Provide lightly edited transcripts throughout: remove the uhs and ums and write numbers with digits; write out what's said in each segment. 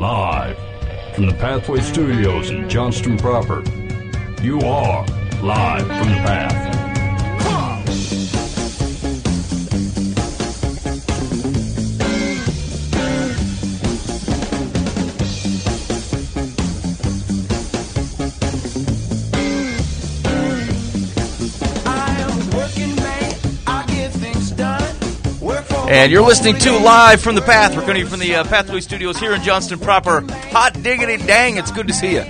Live from the Pathway Studios in Johnston proper. You are live from the Path. And you're listening to Live from the Path. We're coming from the Pathway Studios here in Johnston proper. Hot diggity dang, it's good to see you.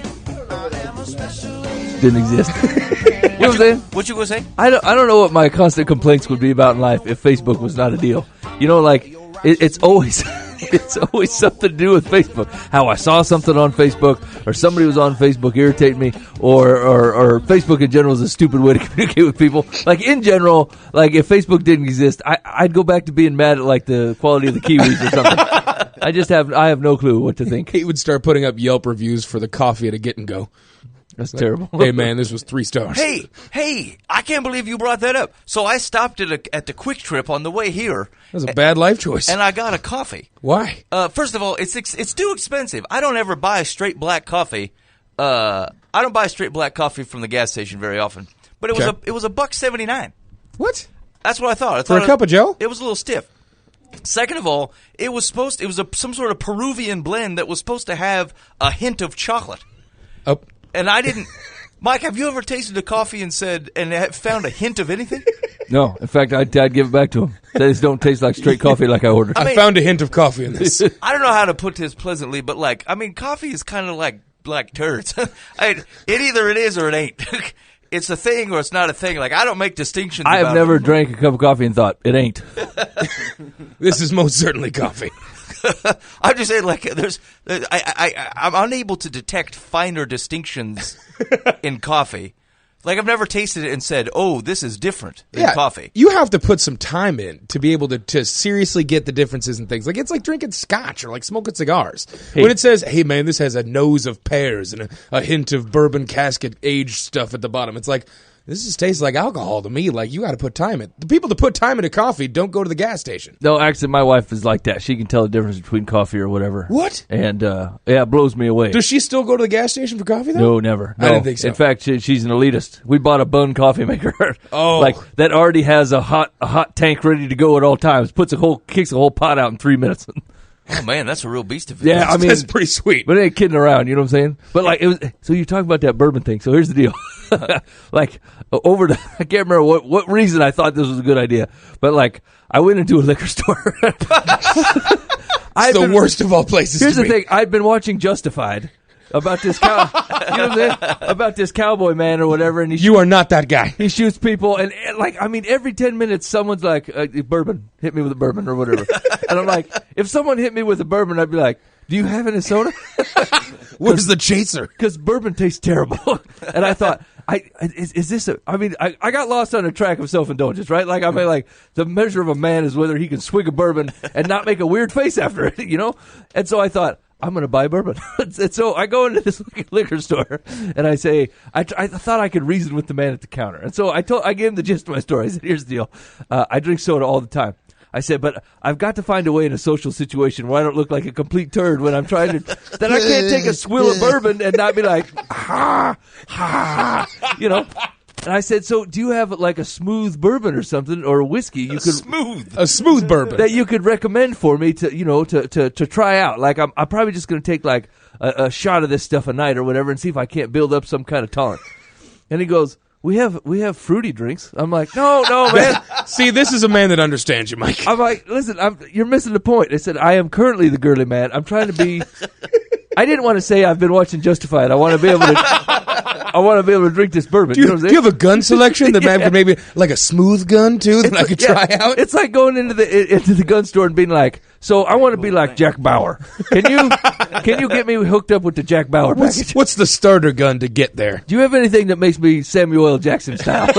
Didn't exist. You know what I'm saying? What you gonna say? I don't know what my constant complaints would be about in life if Facebook was not a deal. You know, like it's always it's always something to do with Facebook. How I saw something on Facebook, or somebody was on Facebook irritating me, or Facebook in general is a stupid way to communicate with people. Like in general, like if Facebook didn't exist, I'd go back to being mad at like the quality of the kiwis or something. I have no clue what to think. He would start putting up Yelp reviews for the coffee at a Get and Go. That's terrible. Hey man, this was 3 stars. Hey! I can't believe you brought that up. So I stopped at the Quick Trip on the way here. That was a bad life choice. And I got a coffee. Why? First of all, it's too expensive. I don't ever buy straight black coffee. I don't buy straight black coffee from the gas station very often. But it was $1.79. What? That's what I thought. For a cup of Joe? It was a little stiff. Second of all, it was some sort of Peruvian blend that was supposed to have a hint of chocolate. Oh. And I didn't. Mike, have you ever tasted a coffee and found a hint of anything? No. In fact, I'd give it back to him. These don't taste like straight coffee like I ordered. I found a hint of coffee in this. I don't know how to put this pleasantly, but coffee is kind of like turds. It either it is or it ain't. It's a thing or it's not a thing. Like, I don't make distinctions. I have never drank a cup of coffee and thought, it ain't. This is most certainly coffee. I'm just saying, like, I'm unable to detect finer distinctions in coffee. Like, I've never tasted it and said, oh, this is different than coffee. You have to put some time in to be able to seriously get the differences in things. Like, it's like drinking scotch or like smoking cigars. Hey. When it says, hey, man, this has a nose of pears and a hint of bourbon casket aged stuff at the bottom, it's like, this just tastes like alcohol to me. Like, you got to put time in. The people that put time into coffee don't go to the gas station. No, actually, my wife is like that. She can tell the difference between coffee or whatever. What? And, it blows me away. Does she still go to the gas station for coffee, though? No, never. No. I didn't think so. In fact, she's an elitist. We bought a Bun coffee maker. Oh. Like, that already has a hot tank ready to go at all times. Kicks a whole pot out in 3 minutes. Oh, man, that's a real beast of it. Yeah, I mean, that's pretty sweet. But it ain't kidding around, you know what I'm saying? But, like, so you're talking about that bourbon thing. So here's the deal. Like, I can't remember what reason I thought this was a good idea. But, like, I went into a liquor store. It's the worst of all places Here's to the be. thing. I'd been watching Justified about this you know what I'm saying? About this cowboy man or whatever. And you are not that guy. He shoots people. And like, I mean, every 10 minutes, someone's like, bourbon. Hit me with a bourbon or whatever. And I'm like, if someone hit me with a bourbon, I'd be like, do you have any soda? Where's the chaser? Because bourbon tastes terrible. And I thought, is this I got lost on a track of self-indulgence, right? Like, I mean, like, the measure of a man is whether he can swig a bourbon and not make a weird face after it, you know? And so I thought, I'm going to buy bourbon. And so I go into this liquor store and I say, I thought I could reason with the man at the counter. And so I gave him the gist of my story. I said, here's the deal. I drink soda all the time. I said, but I've got to find a way in a social situation where I don't look like a complete turd when I'm trying to, that I can't take a swill of bourbon and not be like, you know. And I said, so do you have like a smooth bourbon or something, or a whiskey a smooth bourbon that you could recommend for me to try out? Like, I'm probably just going to take like a shot of this stuff a night or whatever and see if I can't build up some kind of tolerance. And he goes, we have fruity drinks. I'm like, no, man. See, this is a man that understands you, Mike. I'm like, listen, you're missing the point. I said, I am currently the girly man. I'm trying to be. I didn't want to say I've been watching Justified. I want to be able to drink this bourbon. Do you have a gun selection that could maybe like a smooth gun too that I could try out? It's like going into the gun store and being like, so I want to be like Jack Bauer. Can you get me hooked up with the Jack Bauer package? What's the starter gun to get there? Do you have anything that makes me Samuel L. Jackson style?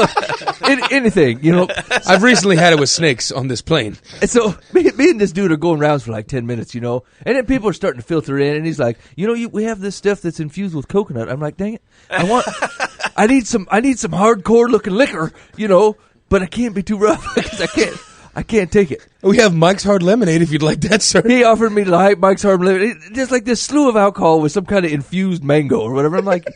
Anything, you know? I've recently had it with snakes on this plane. And so me and this dude are going rounds for like 10 minutes, you know? And then people are starting to filter in, and he's like, we have this stuff that's infused with coconut. I'm like, dang it. I need some hardcore looking liquor, you know, but I can't be too rough because I can't take it. We have Mike's Hard Lemonade if you'd like that, sir. He offered me light Mike's Hard Lemonade. Just like this slew of alcohol with some kind of infused mango or whatever. I'm like,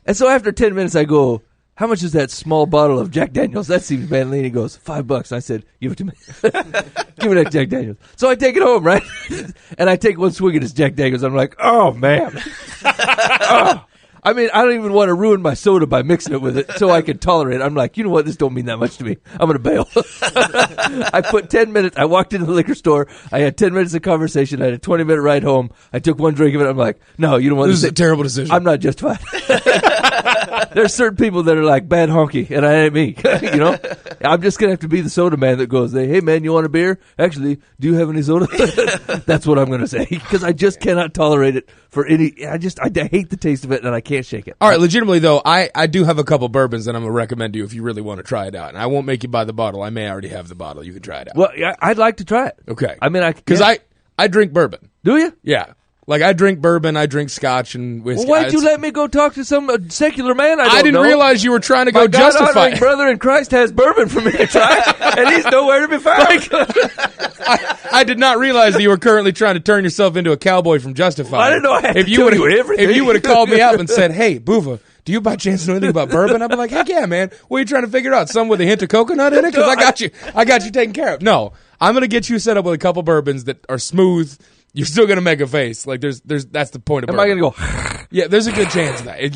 and so after 10 minutes, I go, how much is that small bottle of Jack Daniels? That seems manly. And he goes, $5. I said, give it to me. Give me that Jack Daniels. So I take it home, right? And I take one swig of this Jack Daniels. I'm like, oh, man. Oh. I mean, I don't even want to ruin my soda by mixing it with it so I can tolerate it. I'm like, you know what? This don't mean that much to me. I'm going to bail. I put 10 minutes. I walked into the liquor store. I had 10 minutes of conversation. I had a 20-minute ride home. I took one drink of it. I'm like, no, you don't want this. This is a terrible decision. I'm not justified. There's certain people that are like bad honky, and I ain't me. You know, I'm just gonna have to be the soda man that goes, "Hey man, you want a beer? Actually, do you have any soda?" That's what I'm gonna say because I just cannot tolerate it for any. I hate the taste of it, and I can't shake it. All right, legitimately though, I do have a couple bourbons that I'm gonna recommend to you if you really want to try it out. And I won't make you buy the bottle. I may already have the bottle. You can try it out. Well, yeah, I'd like to try it. Okay. I mean, because I drink bourbon. Do you? Yeah. Like, I drink bourbon, I drink scotch and whiskey. Well, why'd you let me go talk to some secular man I didn't know? realize you were trying to go My justify. God-honoring brother in Christ has bourbon for me to try, and he's nowhere to be found. I did not realize that you were currently trying to turn yourself into a cowboy from Justified. I didn't know I had to tell you everything. If you would have called me up and said, hey, Boova, do you by chance know anything about bourbon? I'd be like, heck yeah, man. What are you trying to figure out? Some with a hint of coconut in it? Because I got you taken care of. No, I'm going to get you set up with a couple bourbons that are smooth. You're still gonna make a face. Like that's the point of. Am bourbon. I gonna go? Yeah, there's a good chance of that.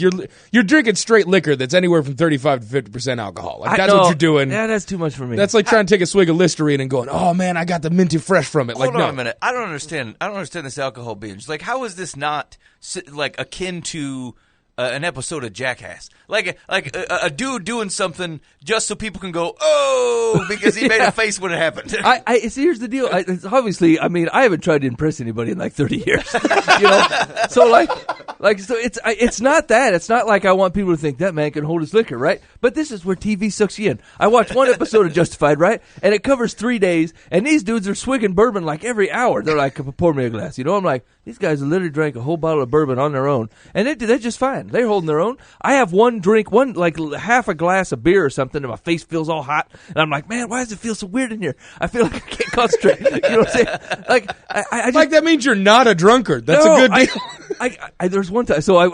You're drinking straight liquor that's anywhere from 35 to 50% alcohol. Like that's what you're doing. Yeah, that's too much for me. That's like trying to take a swig of Listerine and going, "Oh man, I got the minty fresh from it." Like, Hold on a minute. I don't understand this alcohol binge. Like, how is this not like akin to an episode of Jackass? Like a dude doing something just so people can go, oh, because he made a face when it happened. See, here's the deal. It's obviously, I mean, I haven't tried to impress anybody in like 30 years. You know, so so it's not that. It's not like I want people to think that man can hold his liquor, right? But this is where TV sucks you in. I watched one episode of Justified, right, and it covers 3 days, and these dudes are swigging bourbon like every hour. They're like, pour me a glass. You know, I'm like, these guys literally drank a whole bottle of bourbon on their own, and they're just fine. They're holding their own. I have one like half a glass of beer or something, and my face feels all hot, and I'm like, man, why does it feel so weird in here? I feel like I can't concentrate. You know what I'm saying? Like, I just, like that means you're not a drunkard. That's a good deal. There's one time, so I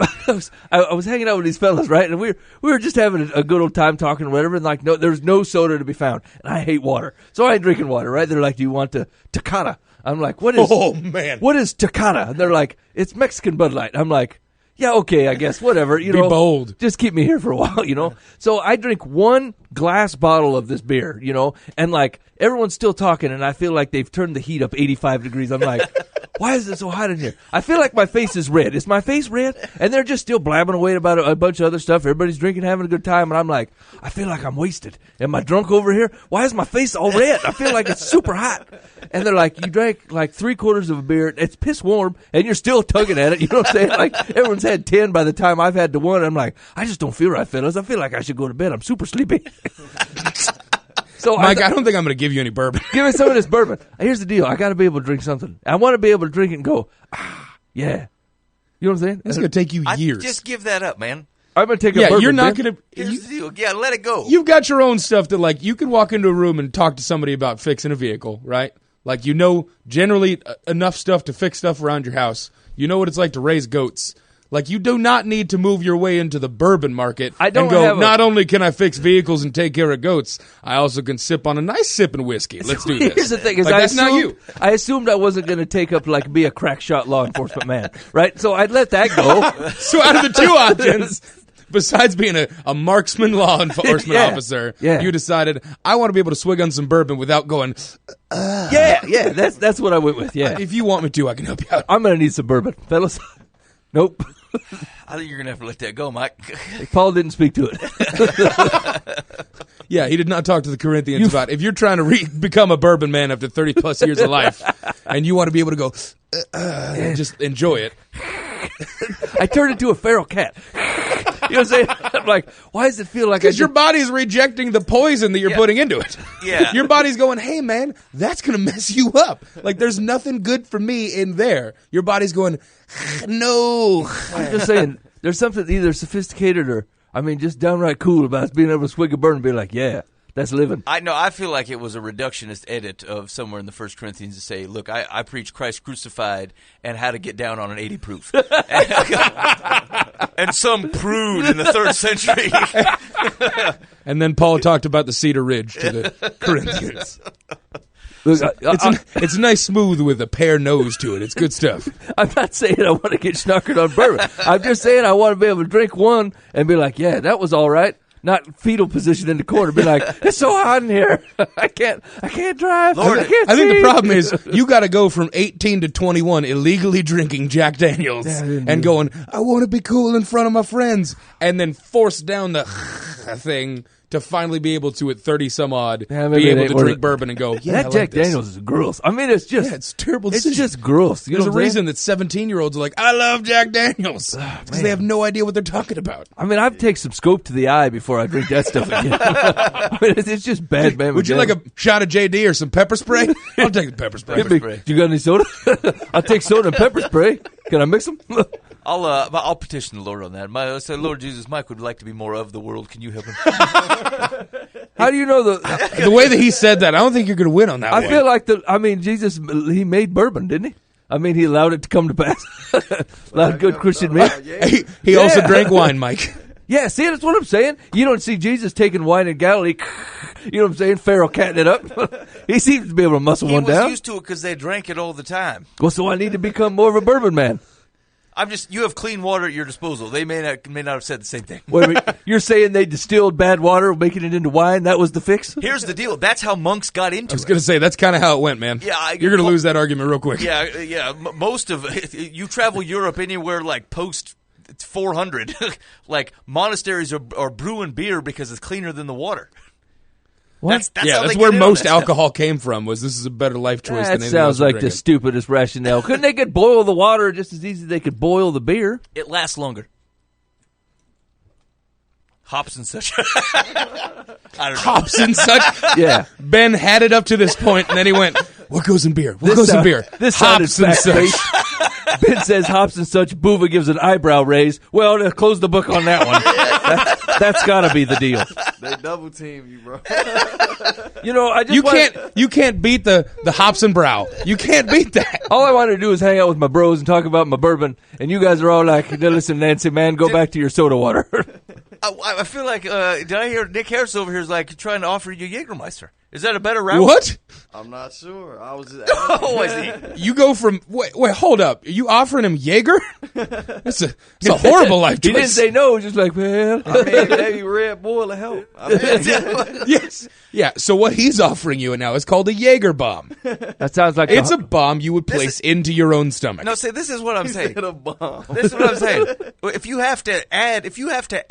was hanging out with these fellas, right, and we were just having a good old time talking or whatever, and like, there's no soda to be found, and I hate water, so I ain't drinking water, right? They're like, do you want the Tecate? I'm like, what is? Oh man, what is Tecate? And they're like, it's Mexican Bud Light. I'm like, yeah, okay, I guess, whatever. You know, be bold. Just keep me here for a while, you know. So I drink one glass bottle of this beer, you know, and like everyone's still talking, and I feel like they've turned the heat up 85 degrees. I'm like, why is it so hot in here? I feel like my face is red. Is my face red? And they're just still blabbing away about a bunch of other stuff. Everybody's drinking, having a good time, and I'm like, I feel like I'm wasted. Am I drunk over here? Why is my face all red? I feel like it's super hot. And they're like, you drank like 3/4 of a beer. It's piss warm, and you're still tugging at it. You know what I'm saying? Like everyone's had 10 by the time I've had to 1. I'm like, I just don't feel right, fellas. I feel like I should go to bed. I'm super sleepy. So Mike, I don't think I'm going to give you any bourbon. Give me some of this bourbon. Here's the deal. I got to be able to drink something. I want to be able to drink it and go, yeah. You know what I'm saying? It's going to take you years. Just give that up, man. I'm going to take a bourbon. You're not going to. Here's the deal. Yeah, let it go. You've got your own stuff that, like, you can walk into a room and talk to somebody about fixing a vehicle, right? Like, you know generally enough stuff to fix stuff around your house. You know what it's like to raise goats. Like, you do not need to move your way into the bourbon market not only can I fix vehicles and take care of goats, I also can sip on a nice sipping whiskey. Let's do this. Here's the thing. That's not you. I assumed I wasn't going to take up, like, be a crack shot law enforcement man, right? So I'd let that go. So out of the two options, besides being a marksman law enforcement officer, you decided, I want to be able to swig on some bourbon without going, Yeah, that's what I went with, yeah. If you want me to, I can help you out. I'm going to need some bourbon, fellas. Nope. I think you're going to have to let that go, Mike. Paul didn't speak to it. Yeah, he did not talk to the Corinthians about if you're trying to become a bourbon man after 30-plus years of life and you want to be able to go and just enjoy it. I turned into a feral cat. You know what I'm saying? I'm like, why does it feel like... Because your body's rejecting the poison that you're putting into it. Yeah. Your body's going, hey, man, that's going to mess you up. Like, there's nothing good for me in there. Your body's going, no. I'm just saying, there's something either sophisticated or, I mean, just downright cool about us being able to swig a bourbon and be like, yeah, That's living. I feel like it was a reductionist edit of somewhere in the 1 Corinthians to say, look, I preach Christ crucified and how to get down on an 80 proof. And some prude in the 3rd century. And then Paul talked about the Cedar Ridge to the Corinthians. Look, It's nice smooth with a pear nose to it. It's good stuff. I'm not saying I want to get schnockered on bourbon. I'm just saying I want to be able to drink one and be like, yeah, that was all right. Not fetal position in the corner. Be like, it's so hot in here. I can't drive. Lord, I can't I think see. the problem is you got to go from 18 to 21 illegally drinking Jack Daniels and going, I want to be cool in front of my friends, and then force down the thing to finally be able to, at 30 some odd, maybe be it able ain't to worth drink it. bourbon and go, yeah, That I like Jack this. Daniels is gross. I mean, it's just, It's a terrible it's decision. just gross. You There's know a what I'm reason that 17-year-olds are like, I love Jack Daniels. Because they have no idea what they're talking about. I mean, I'd take some scope to the eye before I drink that stuff again. I mean, it's just bad, man. Would you like a shot of JD or some pepper spray? I'll take the pepper spray. Do you got any soda? I'll take soda and pepper spray. Can I mix them? I'll petition the Lord on that. I say, Lord Jesus, Mike would like to be more of the world. Can you help him? How do you know The way that he said that, I don't think you're going to win on that one. I feel like Jesus, he made bourbon, didn't he? I mean, he allowed it to come to pass. Allowed good Christian meat. He also drank wine, Mike. Yeah, see, that's what I'm saying. You don't see Jesus taking wine in Galilee. You know what I'm saying? Pharaoh catting it up. He seems to be able to muscle one He was down. used to it because they drank it all the time. Well, so I need to become more of a bourbon man. You have clean water at your disposal. They may not have said the same thing. Wait a minute, you're saying they distilled bad water, making it into wine? That was the fix? Here's the deal. That's how monks got into I was it. going to say, that's kind of how it went, man. Yeah, you're going to lose that argument real quick. Yeah. Most of you travel Europe anywhere like post 400, like monasteries are brewing beer because it's cleaner than the water. What? That's Yeah, how that's they where get in on most that stuff. alcohol came from, was this is a better life choice than That anything else sounds we're like the drinking. stupidest rationale. Couldn't they could boil the water just as easy as they could boil the beer? It lasts longer. Hops and such. I don't know. Hops and such. Yeah. Ben had it up to this point, and then he went, what goes in beer? What goes in beer? This Hops sounded and such. fact-based. Ben says hops and such. Boova gives an eyebrow raise. Well, close the book on that one. That's got to be the deal. They double team you, bro. You know, I just You can't beat the hops and brow. You can't beat that. all I wanted to do is hang out with my bros and talk about my bourbon, and you guys are all like, listen, Nancy, man, go back to your soda water. I feel like did I hear Nick Harris over here is like trying to offer you Jägermeister? Is that a better route? What? I'm not sure. I was just Oh, I see. You go from wait, hold up. Are you offering him Jaeger? It's a horrible life choice. He didn't say no. He was just like, well. I mean, maybe Red Bull will help. I mean, Yes. Yeah, so what he's offering you now is called a Jaeger bomb. That sounds like It's a bomb you would place into your own stomach. No, see, this is what I'm saying. hit a bomb. This is what I'm saying. If you have to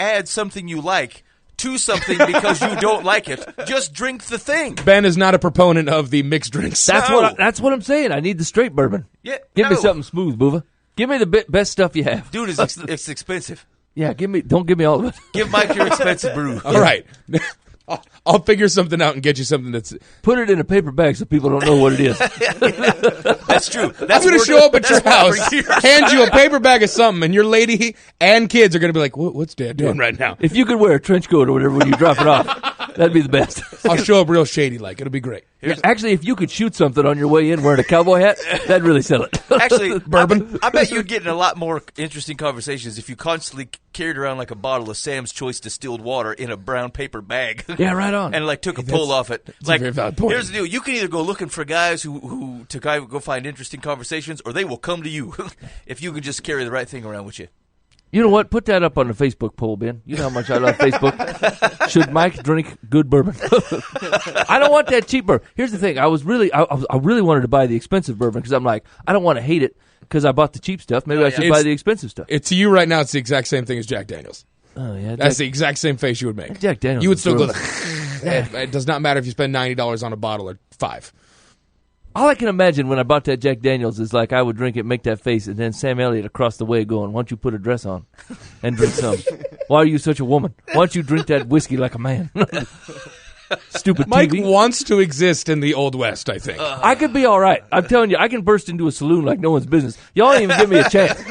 add something you like to something because you don't like it, just drink the thing. Ben is not a proponent of the mixed drinks. That's No. that's what I'm saying. I need the straight bourbon. Yeah, Give me no. something smooth, Boova. Give me the best stuff you have. Dude, it's expensive. Yeah, don't give me all of it. Give Mike your expensive brew. All right. I'll figure something out and get you something that's... Put it in a paper bag so people don't know what it is. That's true. I'm going to show up at your house, hand you a paper bag of something, and your lady and kids are going to be like, what's Dad doing right now? If you could wear a trench coat or whatever when you drop it off, that'd be the best. I'll show up real shady-like. It'll be great. Actually, if you could shoot something on your way in wearing a cowboy hat, that'd really sell it. Actually, Bourbon. I bet you'd get in a lot more interesting conversations if you constantly carried around like a bottle of Sam's Choice distilled water in a brown paper bag. Yeah, right on. And like took a pull off it. a Like, very valid point. here's the deal: you can either go looking for guys who to go find interesting conversations, or they will come to you if you can just carry the right thing around with you. You know what? Put that up on the Facebook poll, Ben. You know how much I love Facebook. Should Mike drink good bourbon? I don't want that cheap bourbon. Here's the thing. I really wanted to buy the expensive bourbon because I'm like, I don't want to hate it because I bought the cheap stuff. Maybe I should buy the expensive stuff. To you right now, it's the exact same thing as Jack Daniels. Oh yeah, That's the exact same face you would make. Jack Daniels. You would still go, gross. it does not matter if you spend $90 on a bottle or $5. All I can imagine when I bought that Jack Daniels is like I would drink it, make that face, and then Sam Elliott across the way going, "Why don't you put a dress on and drink some? Why are you such a woman? Why don't you drink that whiskey like a man?" Stupid Mike TV. wants to exist in the Old West, I think. I could be all right. I'm telling you, I can burst into a saloon like no one's business. Y'all ain't even give me a chance.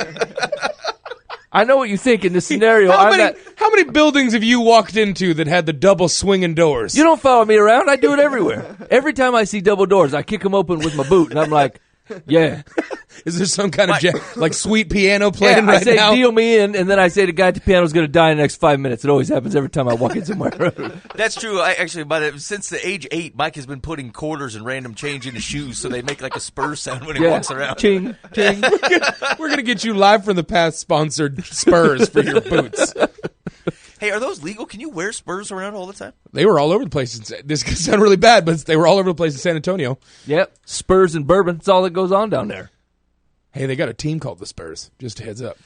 I know what you think in this scenario. How many buildings have you walked into that had the double swinging doors? You don't follow me around. I do it everywhere. Every time I see double doors, I kick them open with my boot, and I'm like, yeah. Is there some kind of like sweet piano Yeah, playing I right say, now? deal me in, and then I say the guy at the piano's going to die in the next 5 minutes. It always happens every time I walk in somewhere. That's true. Since the age 8, Mike has been putting quarters and random change in his shoes so they make like a Spurs sound when he walks around. Ching, ching. We're going to get you live from the past sponsored Spurs for your boots. Hey, are those legal? Can you wear Spurs around all the time? They were all over the place. This could sound really bad, but they were all over the place in San Antonio. Yep, Spurs and bourbon. That's all that goes on down there. Hey, they got a team called the Spurs. Just a heads up.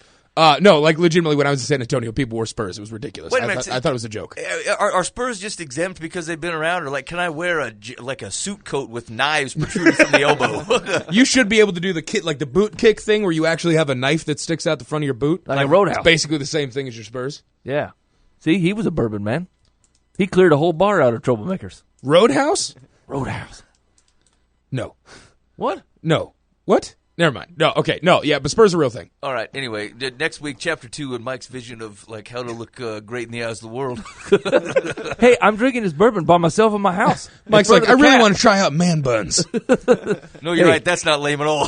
No, like legitimately, when I was in San Antonio, people wore Spurs. It was ridiculous. Wait a minute. I thought it was a joke. Are Spurs just exempt because they've been around, or like, can I wear a suit coat with knives protruding from the elbow? You should be able to do the boot kick thing where you actually have a knife that sticks out the front of your boot. Like a roadhouse. It's basically the same thing as your Spurs. Yeah. See, he was a bourbon man. He cleared a whole bar out of troublemakers. Roadhouse? Roadhouse. No. What? No. What? Never mind. No, okay. No, yeah, but Spurs are a real thing. All right. Anyway, next week, Chapter 2 in Mike's vision of like how to look great in the eyes of the world. Hey, I'm drinking this bourbon by myself in my house. Mike's like, I really want to try out man buns. No, you're right. That's not lame at all.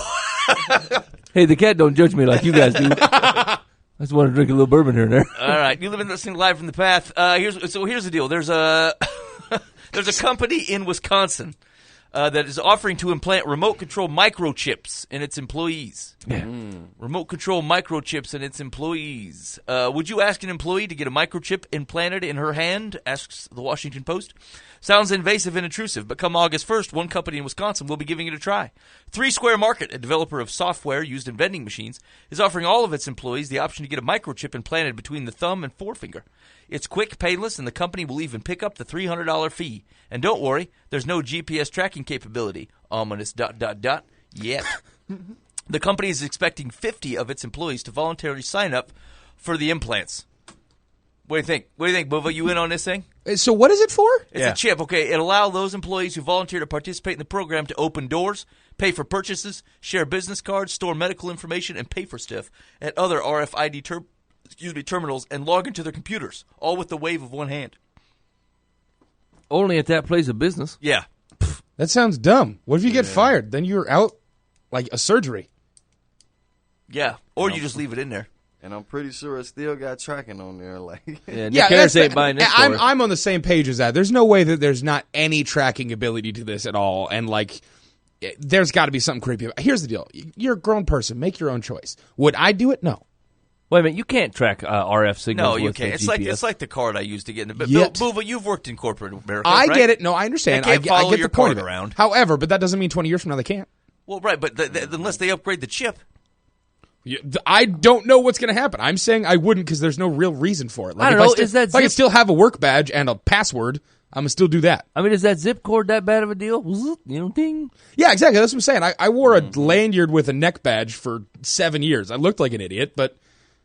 Hey, the cat don't judge me like you guys do. I just want to drink a little bourbon here and there. All right. You live in listening live from the path. Here's the deal. There's a company in Wisconsin that is offering to implant remote control microchips in its employees. Yeah. Remote control microchips in its employees. Would you ask an employee to get a microchip implanted in her hand? Asks the Washington Post. Sounds invasive and intrusive, but come August 1st, one company in Wisconsin will be giving it a try. 3 Square Market, a developer of software used in vending machines, is offering all of its employees the option to get a microchip implanted between the thumb and forefinger. It's quick, painless, and the company will even pick up the $300 fee. And don't worry, there's no GPS tracking capability. Ominous ... yet. The company is expecting 50 of its employees to voluntarily sign up for the implants. What do you think? What do you think, Bova? You in on this thing? So what is it for? It's a chip, okay? It allows those employees who volunteer to participate in the program to open doors, pay for purchases, share business cards, store medical information, and pay for stuff at other RFID terminals and log into their computers, all with the wave of one hand. Only at that place of business. Yeah. That sounds dumb. What if you get fired? Then you're out like a surgery. Yeah. Or you just leave it in there. And I'm pretty sure it still got tracking on there. Like, Yeah, Nick Harris ain't buying this story. I'm on the same page as that. There's no way that there's not any tracking ability to this at all. And like, there's got to be something creepy. Here's the deal. You're a grown person. Make your own choice. Would I do it? No. Wait a minute, you can't track RF signals. No, you with can't. GPS. It's like the card I used to get in. But Yet. Bova, you've worked in corporate America, I right? get it. No, I understand. They can't follow I get your the point card of it. around. However, but that doesn't mean 20 years from now they can't. Well, right, but unless they upgrade the chip. I don't know what's going to happen. I'm saying I wouldn't because there's no real reason for it. Like, I don't know. Is that if I could zip- still have a work badge and a password, I'm going to still do that. I mean, is that zip cord that bad of a deal? You know, ding. Yeah, exactly. That's what I'm saying. I wore a lanyard with a neck badge for 7 years. I looked like an idiot,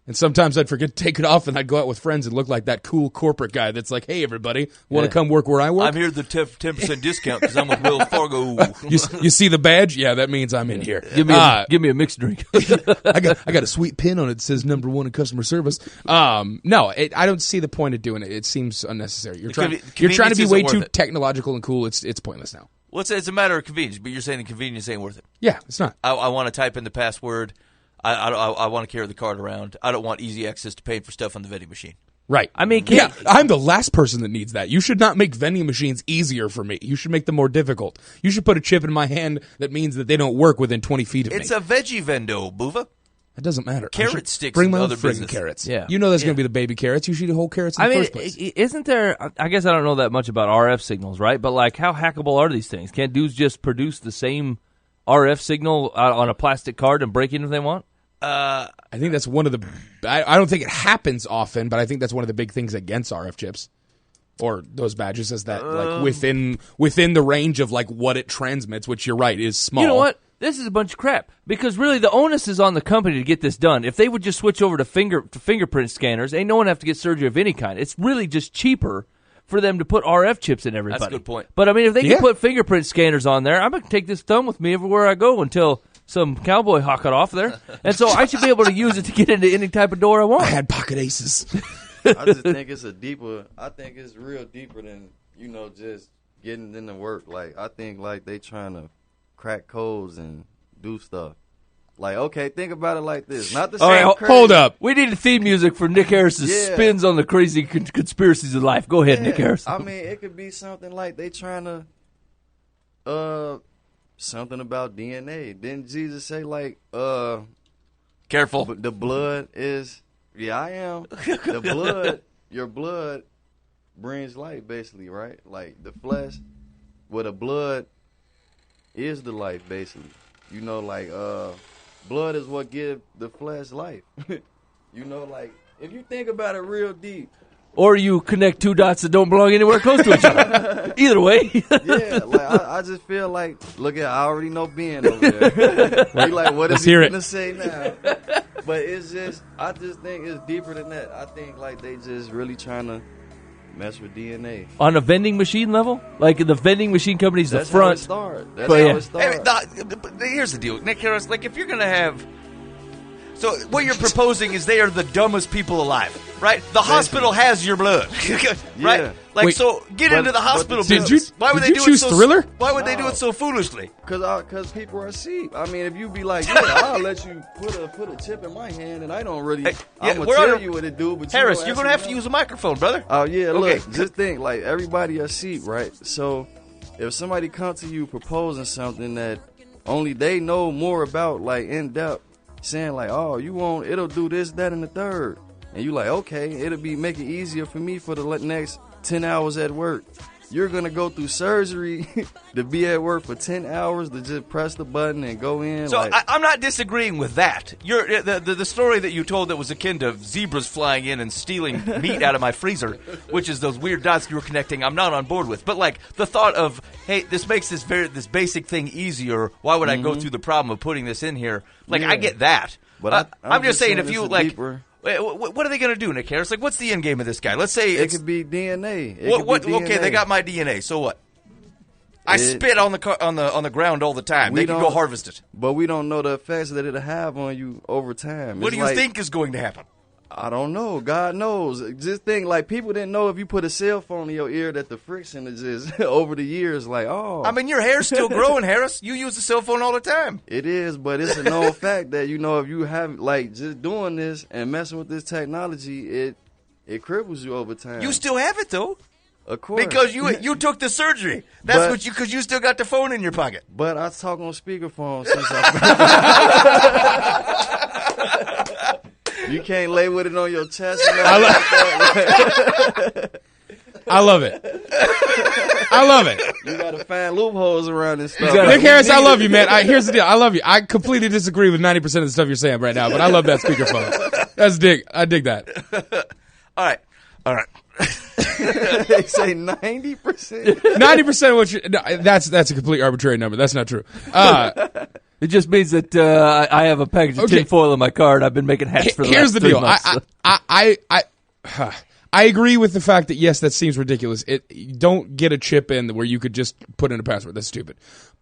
and sometimes I'd forget to take it off, and I'd go out with friends and look like that cool corporate guy that's like, hey, everybody, want to come work where I work? I'm here at the 10% discount because I'm with Wells Fargo. You see the badge? Yeah, that means I'm in here. Give me a mixed drink. I got a sweet pin on it that says #1 in customer service. No, I don't see the point of doing it. It seems unnecessary. You're trying to be convenience way isn't too worth it. technological and cool. It's pointless now. Well, it's a matter of convenience, but you're saying the convenience ain't worth it. Yeah, it's not. I want to type in the password. I want to carry the card around. I don't want easy access to paying for stuff on the vending machine. Right. I mean, I'm the last person that needs that. You should not make vending machines easier for me. You should make them more difficult. You should put a chip in my hand that means that they don't work within 20 feet of me. It's a veggie vendo, Buva. It doesn't matter. Carrot sticks Bring and my own other friggin' business. carrots. Yeah. You know that's going to be the baby carrots. You should eat whole carrots in I the mean, first place. isn't there? I guess I don't know that much about RF signals, right? But like, how hackable are these things? Can't dudes just produce the same RF signal on a plastic card and break it if they want? I think that's one of the. I don't think it happens often, but I think that's one of the big things against RF chips or those badges is that like within the range of like what it transmits, which you're right is small. You know what? This is a bunch of crap because really the onus is on the company to get this done. If they would just switch over to fingerprint scanners, ain't no one have to get surgery of any kind. It's really just cheaper for them to put RF chips in everybody. That's a good point. But I mean, if they can put fingerprint scanners on there, I'm gonna take this thumb with me everywhere I go until some cowboy hawk it off there, and so I should be able to use it to get into any type of door I want. I had pocket aces. I just think it's I think it's real deeper than, just getting into work. Like, I think, like, they trying to crack codes and do stuff. Like, okay, think about it like this. Not the same. All right, hold up. We need a theme music for Nick Harris's spins on the crazy conspiracies of life. Go ahead, Nick Harris. I mean, it could be something like they trying to, something about DNA. Didn't Jesus say, like, Careful. the blood is, I am. The blood, your blood brings life, basically, right? Like, the flesh, the blood is the life, basically. Blood is what gives the flesh life. Like, if you think about it real deep. Or you connect two dots that don't belong anywhere close to each other. Either way. Yeah, like, I just feel like, look at, I already know Ben over there. You like, what is he going to say now? But I just think it's deeper than that. I think, like, they just really trying to mess with DNA. On a vending machine level? Like, the vending machine company's the front. That's how it started. But here's the deal, Nick Harris. Like, if you're gonna have, so what you're proposing is they are the dumbest people alive, right? The hospital has your blood, right? Yeah. Like, Wait, so get into the hospital business. Why would they do it so? Thriller? Why would they do it so foolishly? Because people are sheep. I mean, if you be like, I'll let you put a chip in my hand, and I don't really. I'm gonna tell you what to do. But Harris, you're gonna have to use a microphone, brother. Oh yeah, look, just think, like, everybody are sheep, right? So if somebody comes to you proposing something that only they know more about, like, in depth, saying like, oh, it'll do this, that, and the third, and you like, okay, it'll make it easier for me for the next 10 hours at work. You're going to go through surgery to be at work for 10 hours to just press the button and go in. So I'm not disagreeing with that. The story that you told that was akin to zebras flying in and stealing meat out of my freezer, which is those weird dots you were connecting, I'm not on board with. But, like, the thought of, hey, this makes this basic thing easier. Why would I go through the problem of putting this in here? Like, I get that. But I'm just saying if you, like... Deeper. What are they going to do, Nick Harris? Like, what's the end game of this guy? Let's say it could be DNA. Okay, they got my DNA. So what? I spit on the ground all the time. They can go harvest it. But we don't know the effects that it'll have on you over time. What do you think is going to happen? I don't know. God knows. Just think, like, people didn't know if you put a cell phone in your ear that the friction is just over the years, like, oh. I mean, your hair's still growing, Harris. You use a cell phone all the time. It is, but it's a known fact that, if you have, like, just doing this and messing with this technology, it cripples you over time. You still have it, though. Of course. Because you took the surgery. That's because you still got the phone in your pocket. But I talk on speakerphone since You can't lay with it on your chest. I love it. I love it. You got to find loopholes around this stuff. Nick Harris, I love you, man. Here's the deal. I love you. I completely disagree with 90% of the stuff you're saying right now, but I love that speakerphone. I dig that. All right. They say 90%. 90% of what that's a complete arbitrary number. That's not true. It just means that I have a package of tinfoil in my car, and I've been making hats for the Here's last the 3 deal. months. I agree with the fact that, yes, that seems ridiculous. You don't get a chip in where you could just put in a password. That's stupid.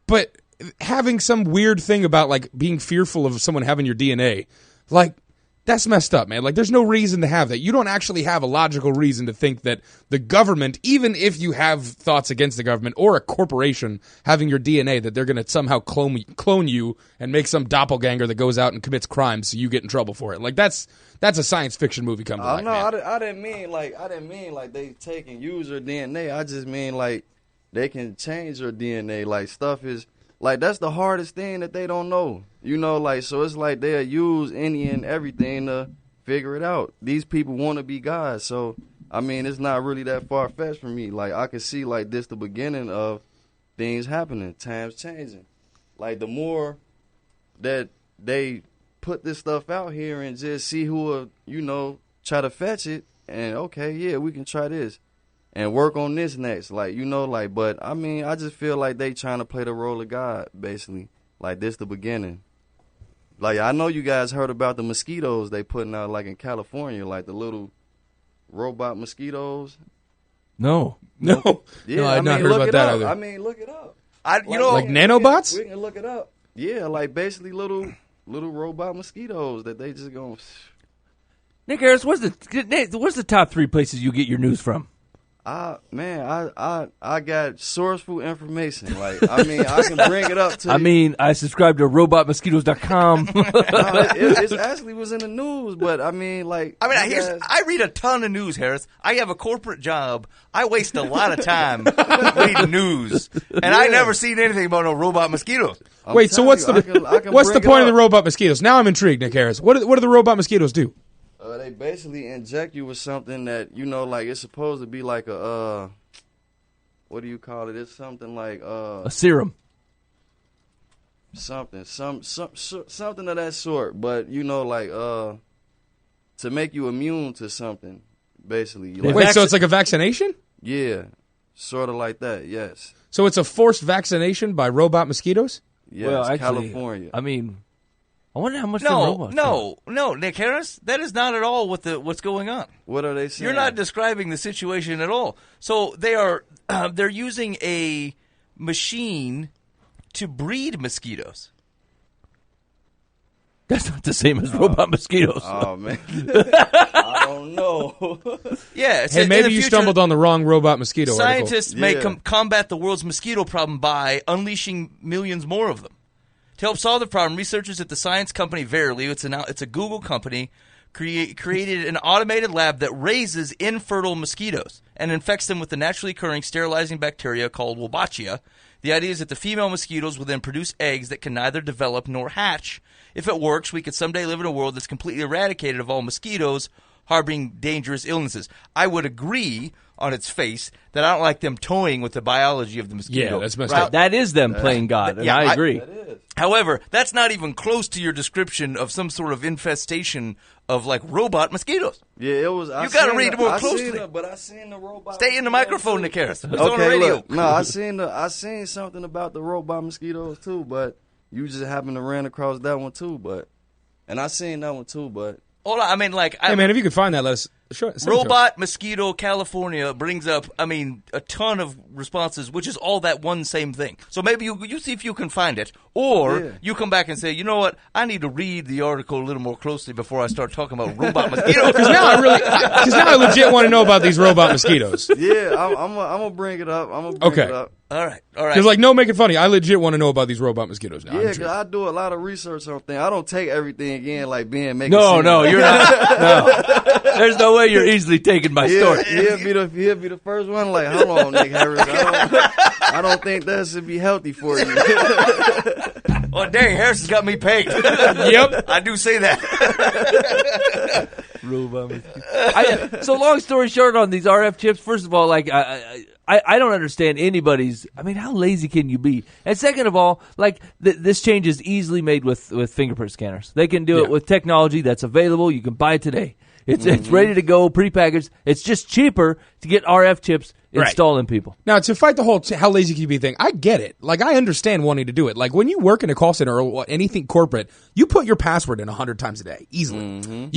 But having some weird thing about, like, being fearful of someone having your DNA, like, that's messed up, man. Like, there's no reason to have that. You don't actually have a logical reason to think that the government, even if you have thoughts against the government or a corporation having your DNA, that they're going to somehow clone you and make some doppelganger that goes out and commits crimes so you get in trouble for it. Like, that's a science fiction movie come to life, no, man. I didn't mean like they take and use your DNA. I just mean, like, they can change your DNA. Like, stuff is... Like, that's the hardest thing that they don't know. Like, so it's like they'll use any and everything to figure it out. These people want to be God. So, I mean, it's not really that far-fetched for me. Like, I can see, like, this the beginning of things happening, times changing. Like, the more that they put this stuff out here and just see who will, try to fetch it, and, okay, yeah, we can try this. And work on this next, but I mean, I just feel like they trying to play the role of God, basically. Like, this the beginning. Like, I know you guys heard about the mosquitoes they putting out, like, in California, like the little robot mosquitoes. No. Yeah, no, I had not heard about that either. I mean, look it up. Like nanobots? We can look it up. Yeah, like basically little robot mosquitoes that they just gonna. Nick Harris, what's the top 3 places you get your news from? I got sourceful information. Like, I mean, I can bring it up to you. I mean, I subscribe to robotmosquitoes.com. It actually was in the news, but I mean, like... I read a ton of news, Harris. I have a corporate job. I waste a lot of time reading news, and I never seen anything about no robot mosquitoes. Wait, so what's the point of the robot mosquitoes? Now I'm intrigued, Nick Harris. What do the robot mosquitoes do? They basically inject you with something that, you know, like it's supposed to be like a, what do you call it? It's something like a serum. Something of that sort. But, you know, like to make you immune to something, basically. Wait, so it's like a vaccination? Yeah, sort of like that, yes. So it's a forced vaccination by robot mosquitoes? Yes, well, actually, California. I mean... I wonder how much No, Nick Harris, that is not at all what's going on. What are they saying? You're not describing the situation at all. So they're using a machine to breed mosquitoes. That's not the same as robot mosquitoes. Oh, man. I don't know. Yeah. Hey, maybe you stumbled on the wrong robot mosquito Scientists article. may combat the world's mosquito problem by unleashing millions more of them. To help solve the problem, researchers at the science company Verily, it's a Google company, created an automated lab that raises infertile mosquitoes and infects them with the naturally occurring sterilizing bacteria called Wolbachia. The idea is that the female mosquitoes will then produce eggs that can neither develop nor hatch. If it works, we could someday live in a world that's completely eradicated of all mosquitoes harboring dangerous illnesses. I would agree on its face that I don't like them toying with the biology of the mosquito. Yeah, that's messed up. That is them playing God, and I agree. However, that's not even close to your description of some sort of infestation of, like, robot mosquitoes. Yeah, it was... You got to read more closely. I seen the robot... Stay in the microphone, Nick Harris. It's okay, on the radio. Look, no, I seen something about the robot mosquitoes, too, but you just happened to run across that one, too, but... And I seen that one, too, but... Hold on, I mean, like... Hey, man, if you could find that, let us... Sure, Robot Mosquito California brings up, I mean, a ton of responses, which is all that one same thing. So maybe you see if you can find it, or you come back and say, you know what, I need to read the article a little more closely before I start talking about robot mosquitoes. Because now I legit want to know about these robot mosquitoes. Yeah, I'm gonna bring it up. It up. All right. Because, like, no making funny. I legit want to know about these robot mosquitoes now. Yeah, because I do a lot of research on things. I don't take everything in like being making. No, you're not. No. There's no way you're easily taking my story. He'll be the first one. Like, hold on, Nick Harris. I don't think that should be healthy for you. Well, dang, Harris has got me pegged. Yep, I do say that. So long story short on these RF chips, first of all, like I don't understand anybody's. I mean, how lazy can you be? And second of all, like this change is easily made with fingerprint scanners. They can do it with technology that's available. You can buy it today. It's ready to go, prepackaged. It's just cheaper to get RF chips installed in people. Now, to fight the whole how lazy can you be thing, I get it. Like, I understand wanting to do it. Like, when you work in a call center or anything corporate, you put your password in 100 times a day, easily.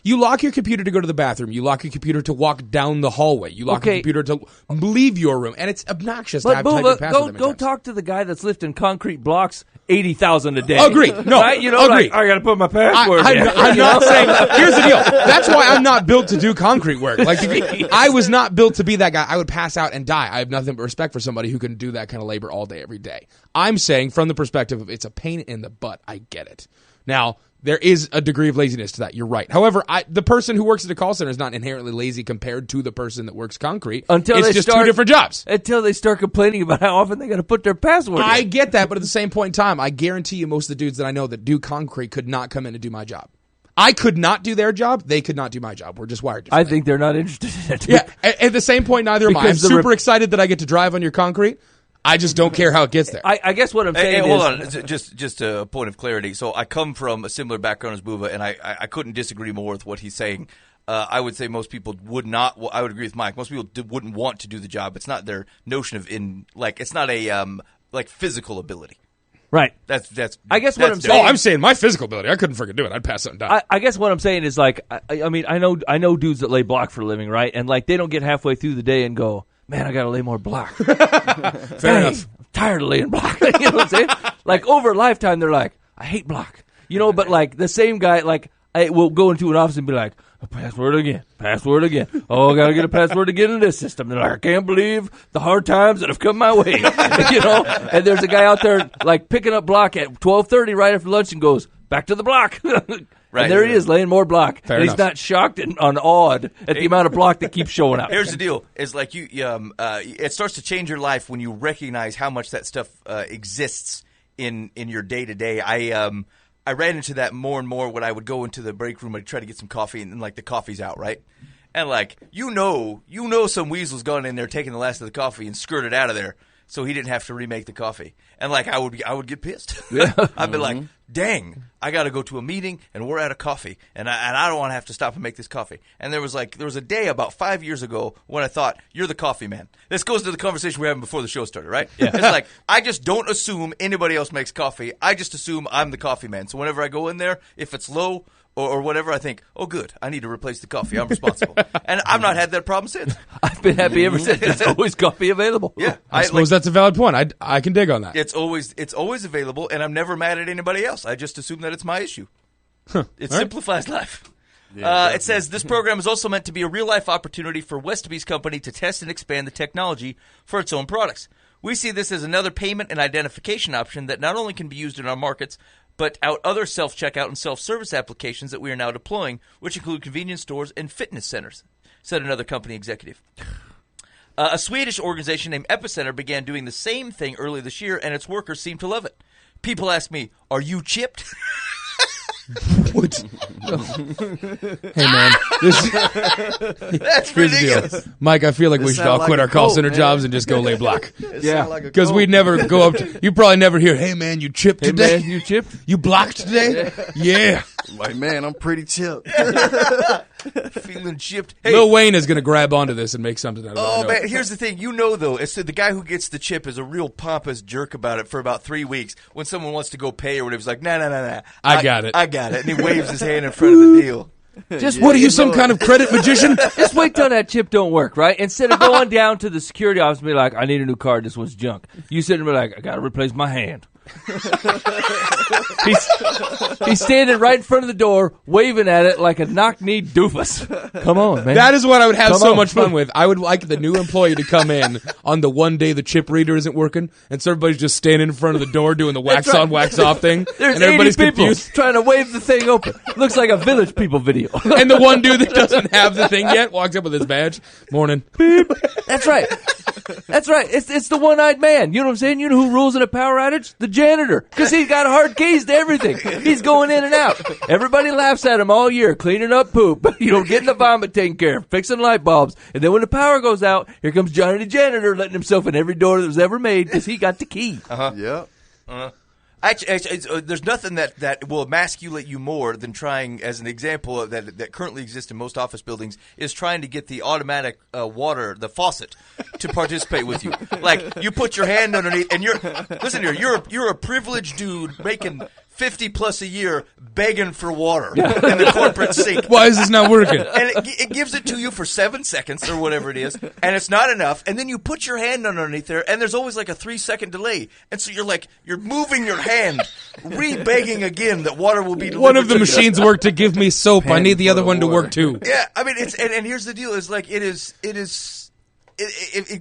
You lock your computer to go to the bathroom. You lock your computer to walk down the hallway. You lock your computer to leave your room. And it's obnoxious to have to type your password. Go talk to the guy that's lifting concrete blocks 80,000 a day. Agree. No, right? You know, agree. Like, I got to put my password in. I'm not saying. Here's the deal. That's why I'm not built to do concrete work. Like, I was not built to be that guy. I would pass out and die. I have nothing but respect for somebody who can do that kind of labor all day, every day. I'm saying from the perspective of it's a pain in the butt. I get it. Now, there is a degree of laziness to that. You're right. However, the person who works at a call center is not inherently lazy compared to the person that works concrete. It's just two different jobs. Until they start complaining about how often they got to put their password in. I get that, but at the same point in time, I guarantee you most of the dudes that I know that do concrete could not come in and do my job. I could not do their job. They could not do my job. We're just wired differently. I think they're not interested in it. Yeah, at the same point, neither am I. I'm super excited that I get to drive on your concrete. I just don't care how it gets there. I guess what I'm saying hold on. Just a point of clarity. So I come from a similar background as Buva, and I couldn't disagree more with what he's saying. I would say most people would not. I would agree with Mike. Most people wouldn't want to do the job. It's not their notion of it's not a like physical ability. Right. That's. I guess what I'm saying. Oh, I'm saying my physical ability. I couldn't freaking do it. I'd pass out and die. I guess what I'm saying is like, I mean, I know dudes that lay block for a living, right? And like, they don't get halfway through the day and go, man, I got to lay more block. Fair enough. tired of laying block. You know what I'm saying? Like over a lifetime, they're like, I hate block. You know, but like the same guy, like I will go into an office and be like, password again. Oh, I gotta get a password to get in this system. They're like, I can't believe the hard times that have come my way. You know, and there's a guy out there like picking up block at 12:30 right after lunch and goes back to the block. Right. And there he is laying more block. Fair and enough. He's not shocked and awed at the amount of block that keeps showing up. Here's the deal: is like it starts to change your life when you recognize how much that stuff exists in your day to day. I ran into that more and more when I would go into the break room and try to get some coffee, and like the coffee's out, right? And like you know, some weasel's gone in there taking the last of the coffee and skirted out of there, so he didn't have to remake the coffee. And like I would get pissed. Yeah. I'd be like, dang, I got to go to a meeting and we're out of coffee, and I don't want to have to stop and make this coffee. And there was a day about 5 years ago when I thought, you're the coffee man. This goes to the conversation we were having before the show started, right? Yeah. It's like I just don't assume anybody else makes coffee. I just assume I'm the coffee man. So whenever I go in there, if it's low or whatever, I think, oh, good, I need to replace the coffee. I'm responsible. And I've not had that problem since. I've been happy ever since. There's always coffee available. Yeah, I suppose that's a valid point. I can dig on that. It's always available, and I'm never mad at anybody else. I just assume that it's my issue. It simplifies life. Yeah, it says this program is also meant to be a real-life opportunity for Westoby's company to test and expand the technology for its own products. We see this as another payment and identification option that not only can be used in our markets, but out other self-checkout and self-service applications that we are now deploying, which include convenience stores and fitness centers, said another company executive. A Swedish organization named Epicenter began doing the same thing early this year, and its workers seem to love it. People ask me, are you chipped? What? Hey, man. That's ridiculous. Mike, I feel like we should all quit our call center jobs and just go lay block. Yeah. Because we'd never go up to, you probably never hear, hey, man, you chipped today? Man, you chipped? You blocked today? Yeah. Like, man, I'm pretty chipped. Feeling chipped. Hey, Lil Wayne is going to grab onto this and make something out of it. oh, man, here's the thing. You know, though, it's the guy who gets the chip is a real pompous jerk about it for about 3 weeks. When someone wants to go pay or whatever, he's like, nah. I got it. I got it. And he waves his hand in front of the deal. Just What are you, some kind of credit magician? Just wait till that chip don't work, right? Instead of going down to the security office and be like, I need a new card, this one's junk. You sit and be like, I got to replace my hand. He's standing right in front of the door, waving at it like a knock-kneed doofus. Come on, man. That is what I would have so much fun with. I would like the new employee to come in on the one day the chip reader isn't working, and so everybody's just standing in front of the door doing the wax on, wax off thing. There's and everybody's 80 people confused. trying to wave the thing open. Looks like a Village People video. And the one dude that doesn't have the thing yet walks up with his badge. Morning. Beep. That's right. It's the one-eyed man. You know what I'm saying? You know who rules in a power outage? The janitor. Because he's got hard keys to everything. He's going in and out. Everybody laughs at him all year, cleaning up poop, getting the vomit taken care of, fixing light bulbs. And then when the power goes out, here comes Johnny the janitor letting himself in every door that was ever made because he got the key. Yeah. Actually, there's nothing that will emasculate you more than trying, as an example that currently exists in most office buildings, is trying to get the automatic water, the faucet, to participate with you. Like, you put your hand underneath, and you're a privileged dude making $50+ a year begging for water in the corporate sink. Why is this not working? And it gives it to you for 7 seconds or whatever it is, and it's not enough. And then you put your hand underneath there, and there's always like a 3-second delay. And so you're moving your hand, re-begging again that water will be delivered. One of the to you. machines work to give me soap. I need the other one to work too. Yeah, I mean, and here's the deal: is like it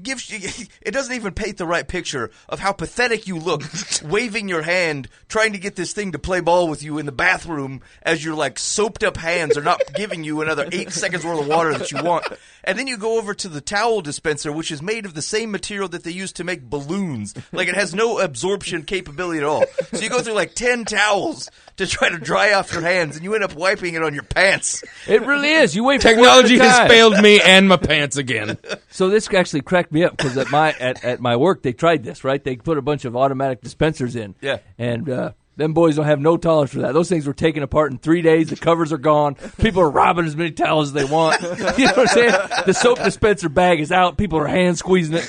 gives you, it doesn't even paint the right picture of how pathetic you look waving your hand trying to get this thing to play ball with you in the bathroom as your like soaped up hands are not giving you another 8 seconds worth of water that you want. And then you go over to the towel dispenser, which is made of the same material that they use to make balloons. Like, it has no absorption capability at all. So you go through like 10 towels to try to dry off your hands, and you end up wiping it on your pants. It really is. You wait for Technology one at a has time. failed me and my pants again. So this actually cracked me up because at my work they tried this, right? They put a bunch of automatic dispensers in. Yeah. And them boys don't have no tolerance for that. Those things were taken apart in 3 days. The covers are gone. People are robbing as many towels as they want. You know what I'm saying? The soap dispenser bag is out. People are hand squeezing it.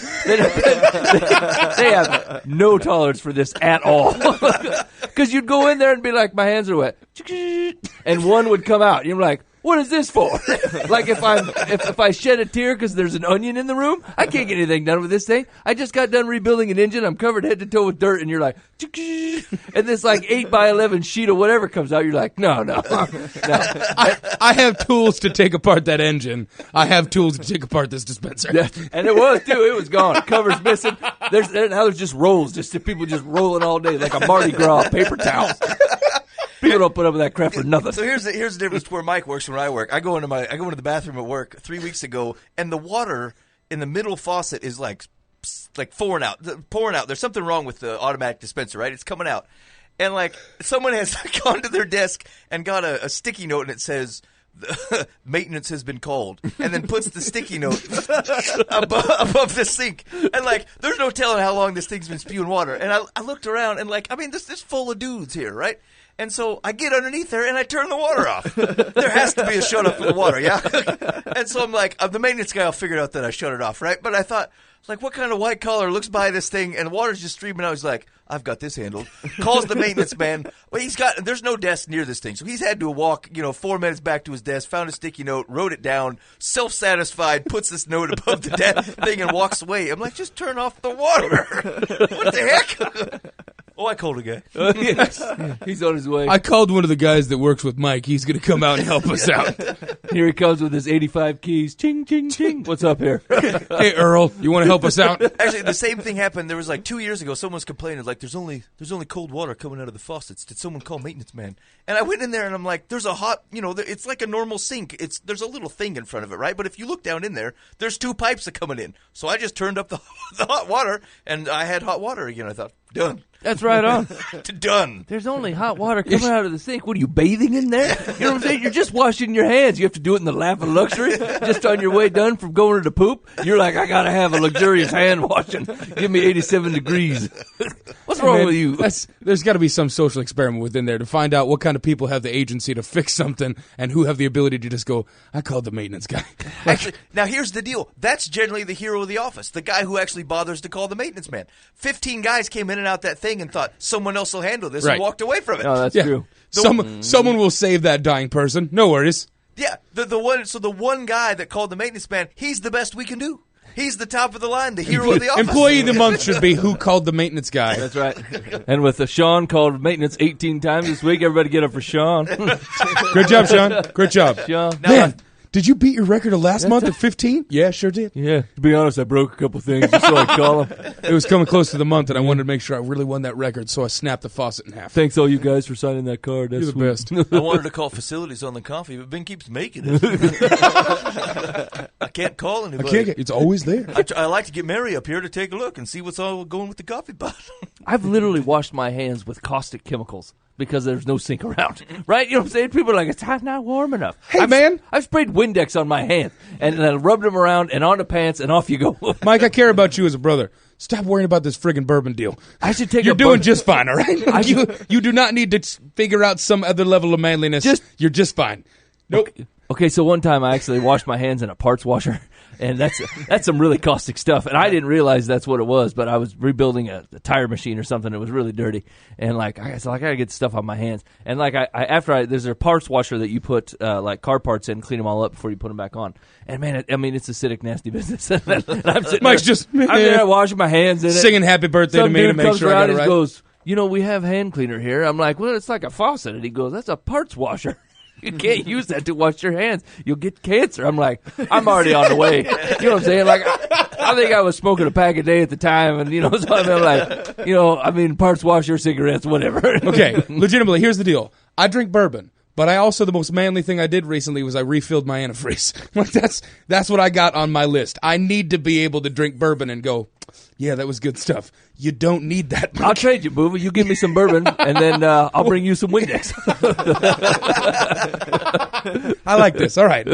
They have no tolerance for this at all. Because you'd go in there and be like, my hands are wet. And one would come out. You're like, what is this for? Like if I shed a tear because there's an onion in the room, I can't get anything done with this thing. I just got done rebuilding an engine. I'm covered head to toe with dirt, and you're like, and this like 8x11 sheet of whatever comes out. You're like, no. I have tools to take apart that engine. I have tools to take apart this dispenser. And it was too. It was gone. Cover's missing. Now there's just rolls, just people just rolling all day like a Mardi Gras paper towel. People don't put up with that crap for nothing. So here's the difference where Mike works and where I work. I go into the bathroom at work 3 weeks ago, and the water in the middle faucet is like pouring out. There's something wrong with the automatic dispenser, right? It's coming out, and like someone has gone to their desk and got a sticky note, and it says, maintenance has been called, and then puts the sticky note above the sink, and like there's no telling how long this thing's been spewing water. And I looked around, and like, I mean, this full of dudes here, right? And so I get underneath there and I turn the water off. There has to be a shut off for the water, yeah? And so I'm like, the maintenance guy will figure out that I shut it off, right? But I thought, like, what kind of white collar looks by this thing and the water's just streaming out? He's like, I've got this handled. Calls the maintenance man. Well, there's no desk near this thing. So he's had to walk, 4 minutes back to his desk, found a sticky note, wrote it down, self-satisfied, puts this note above the thing and walks away. I'm like, just turn off the water. What the heck? Oh, I called a guy. Yes. He's on his way. I called one of the guys that works with Mike. He's going to come out and help us out. Here he comes with his 85 keys. Ching, ching, ching. What's up here? Hey, Earl, you want to help us out? Actually, the same thing happened. There was like 2 years ago, someone was complaining, like, there's only cold water coming out of the faucets. Did someone call maintenance man? And I went in there and I'm like, there's a hot, it's like a normal sink. There's a little thing in front of it, right? But if you look down in there, there's 2 pipes that coming in. So I just turned up the hot water, and I had hot water again. I thought, done. That's right on. Done. There's only hot water coming out of the sink. What are you, bathing in there? You know what I'm saying? You're just washing your hands. You have to do it in the lap of luxury. Just on your way done from going to the poop. You're like, I got to have a luxurious hand washing. Give me 87 degrees. What's wrong with you? There's got to be some social experiment within there to find out what kind of people have the agency to fix something and who have the ability to just go, I called the maintenance guy. Actually, now here's the deal. That's generally the hero of the office, the guy who actually bothers to call the maintenance man. 15 guys came in and out that thing and thought someone else will handle this and walked away from it. No, that's true. Someone will save that dying person. No worries. Yeah, the one guy that called the maintenance man, he's the best we can do. He's the top of the line, the hero of the office. Employee of the month should be who called the maintenance guy. That's right. And with Sean called maintenance 18 times this week, everybody get up for Sean. Great job, Sean. Great job. Sean. Man, did you beat your record of last month at 15? Yeah, sure did. Yeah, to be honest, I broke a couple things just so I call him. It was coming close to the month, and I wanted to make sure I really won that record, so I snapped the faucet in half. Thanks all you guys for signing that card. That's You're the sweet. best. I wanted to call facilities on the coffee, but Ben keeps making it. I can't call anybody. It's always there. I like to get Mary up here to take a look and see what's all going with the coffee pot. I've literally washed my hands with caustic chemicals because there's no sink around. Right? You know what I'm saying? People are like, it's not warm enough. Hey, man. I've sprayed Windex on my hands and I rubbed them around and on the pants and off you go. Mike, I care about you as a brother. Stop worrying about this friggin' bourbon deal. I should take You're doing just fine, all right? You do not need to figure out some other level of manliness. You're just fine. Nope. Okay, so one time I actually washed my hands in a parts washer, and that's some really caustic stuff. And I didn't realize that's what it was, but I was rebuilding a tire machine or something. It was really dirty, and I gotta get stuff on my hands. And there's a parts washer that you put like car parts in, clean them all up before you put them back on. And man, it's acidic, nasty business. And I'm sitting Mike's I'm there washing my hands in it, singing "Happy Birthday" to me to make sure I got it right. He goes, we have hand cleaner here. I'm like, well, it's like a faucet, and he goes, that's a parts washer. You can't use that to wash your hands. You'll get cancer. I'm like, I'm already on the way. You know what I'm saying? Like, I think I was smoking a pack a day at the time, and so I'm like, parts washer, cigarettes, whatever. Okay, legitimately, here's the deal. I drink bourbon, but the most manly thing I did recently was I refilled my antifreeze. Like that's what I got on my list. I need to be able to drink bourbon and go, yeah, that was good stuff. You don't need that much. I'll trade you, Booba. You give me some bourbon, and then I'll bring you some Windex. I like this. All right.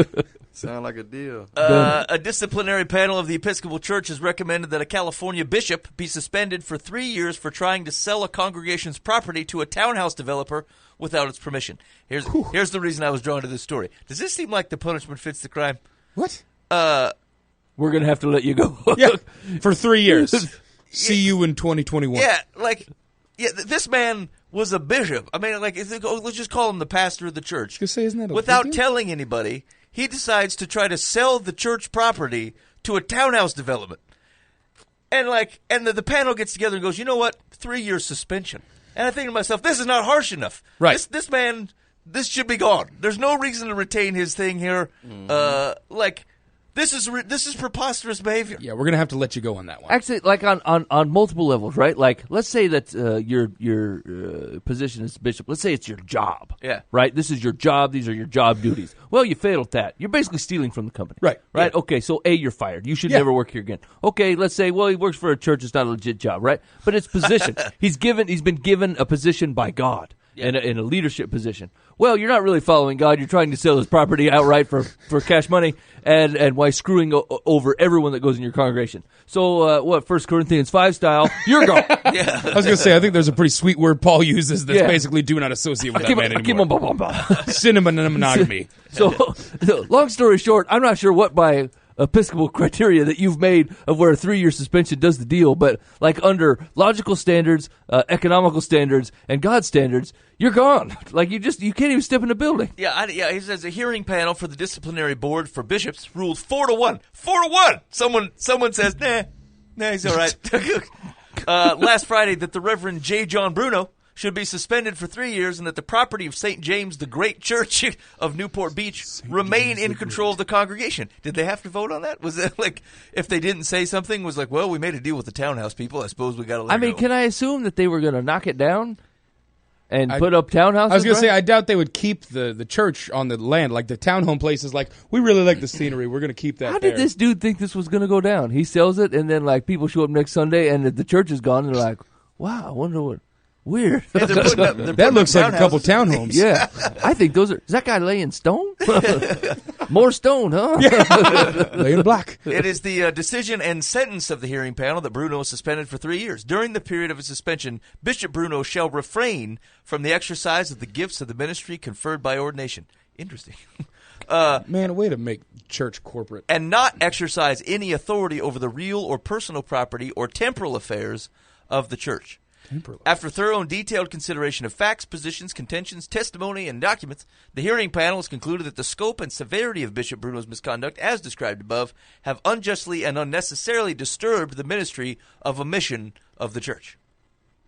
Sound like a deal. A disciplinary panel of the Episcopal Church has recommended that a California bishop be suspended for 3 years for trying to sell a congregation's property to a townhouse developer without its permission. Here's the reason I was drawn to this story. Does this seem like the punishment fits the crime? What? We're going to have to let you go. Yeah, for 3 years. See you in 2021. Yeah, this man was a bishop. I mean, like, let's just call him the pastor of the church. Say, isn't that a without big deal? telling anybody, he decides to try to sell the church property to a townhouse development. And the panel gets together and goes, you know what? 3-year suspension. And I think to myself, this is not harsh enough. Right. This man, this should be gone. There's no reason to retain his thing here. This is preposterous behavior. Yeah, we're gonna have to let you go on that one. Actually, like on multiple levels, right? Like, let's say that your position as bishop, let's say it's your job. Yeah. Right? This is your job. These are your job duties. Well, you failed at that. You're basically stealing from the company. Right. Right? Yeah. Okay, so you're fired. You should Yeah. never work here again. Okay, let's say, well, he works for a church. It's not a legit job, right? But it's position. He's been given a position by God. Yeah. In a leadership position. Well, you're not really following God. You're trying to sell his property outright for cash money and while screwing over everyone that goes in your congregation. So, 1 Corinthians 5 style, you're gone. Yeah. I was gonna say, I think there's a pretty sweet word Paul uses that's Yeah. basically do not associate with that man anymore. So, Synonymity. long story short, I'm not sure what by Episcopal criteria that you've made of where a 3-year suspension does the deal, but like under logical standards, economical standards, and God's standards, you're gone. Like you can't even step in the building. Yeah, he says a hearing panel for the disciplinary board for bishops ruled 4-1. 4-1. Someone says, nah, he's all right. Last Friday, that the Reverend J. John Bruno should be suspended for 3 years, and that the property of St. James the Great Church of Newport Beach remain in control of the congregation. Did they have to vote on that? Was it like, if they didn't say something, was like, well, we made a deal with the townhouse people, I suppose we got to let it go. Can I assume that they were going to knock it down and put up townhouses? I was going to right? say, I doubt they would keep the church on the land. Like the townhome places, like, we really like the scenery. We're going to keep that How there. did this dude think this was going to go down? He sells it, and then like people show up next Sunday, and the church is gone, and they're like, wow, I wonder what. Weird. Yeah, they're putting That looks up like a couple townhouses. townhomes. Yeah, I think those are. Is that guy laying stone? More stone, huh? Laying black. It is the decision and sentence of the hearing panel that Bruno is suspended for 3 years. During the period of his suspension, Bishop Bruno shall refrain from the exercise of the gifts of the ministry conferred by ordination. Interesting. Man, a way to make church corporate. And not exercise any authority over the real or personal property or temporal affairs of the church. After thorough and detailed consideration of facts, positions, contentions, testimony, and documents, the hearing panel has concluded that the scope and severity of Bishop Bruno's misconduct, as described above, have unjustly and unnecessarily disturbed the ministry of a mission of the church.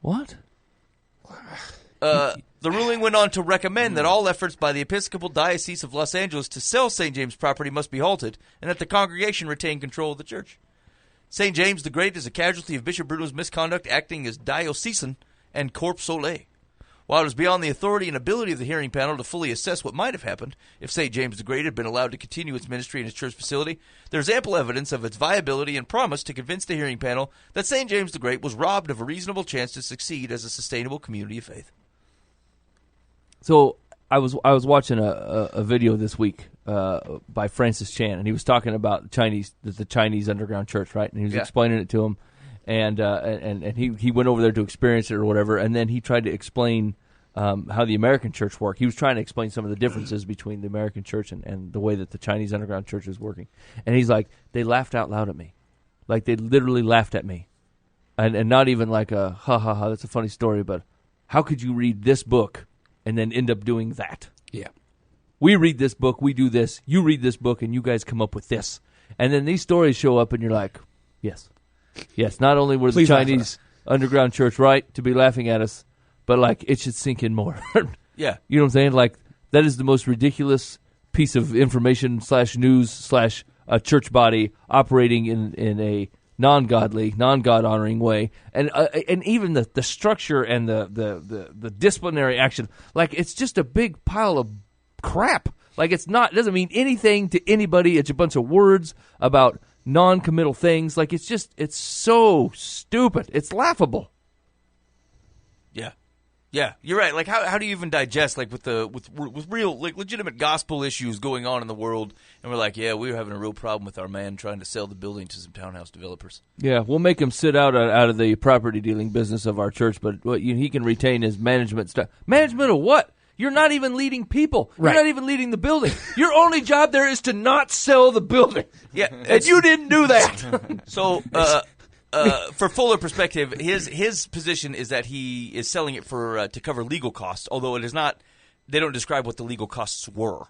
What? The ruling went on to recommend that all efforts by the Episcopal Diocese of Los Angeles to sell St. James property must be halted, and that the congregation retain control of the church. St. James the Great is a casualty of Bishop Bruno's misconduct, acting as diocesan and corpus sole. While it is beyond the authority and ability of the hearing panel to fully assess what might have happened if St. James the Great had been allowed to continue its ministry in its church facility, there is ample evidence of its viability and promise to convince the hearing panel that St. James the Great was robbed of a reasonable chance to succeed as a sustainable community of faith. So I was watching a video this week by Francis Chan, and he was talking about the Chinese underground church, right? And he was explaining it to him, and he went over there to experience it or whatever, and then he tried to explain how the American church worked. He was trying to explain some of the differences between the American church and the way that the Chinese underground church is working. And he's like, they laughed out loud at me, like they literally laughed at me, and not even like a ha ha ha, that's a funny story, but how could you read this book and then end up doing that? Yeah. We read this book, we do this, you read this book, and you guys come up with this. And then these stories show up, and you're like, yes. Yes, not only were the Chinese underground church right to be laughing at us, but, like, it should sink in more. Yeah. You know what I'm saying? Like, that is the most ridiculous piece of information / news / a church body operating in a non-godly, non-God-honoring way, and even the structure and the disciplinary action, like it's just a big pile of crap. Like it doesn't mean anything to anybody. It's a bunch of words about non-committal things. Like it's so stupid. It's laughable. Yeah. Yeah, you're right. Like, how do you even digest, like, with real, like, legitimate gospel issues going on in the world, and we're like, yeah, we're having a real problem with our man trying to sell the building to some townhouse developers. Yeah, we'll make him sit out of the property dealing business of our church, but he can retain his management stuff. Management of what? You're not even leading people. You're not even leading the building. Your only job there is to not sell the building. Yeah, and you didn't do that. So, for fuller perspective, his position is that he is selling it for to cover legal costs, although it is not. They don't describe what the legal costs were.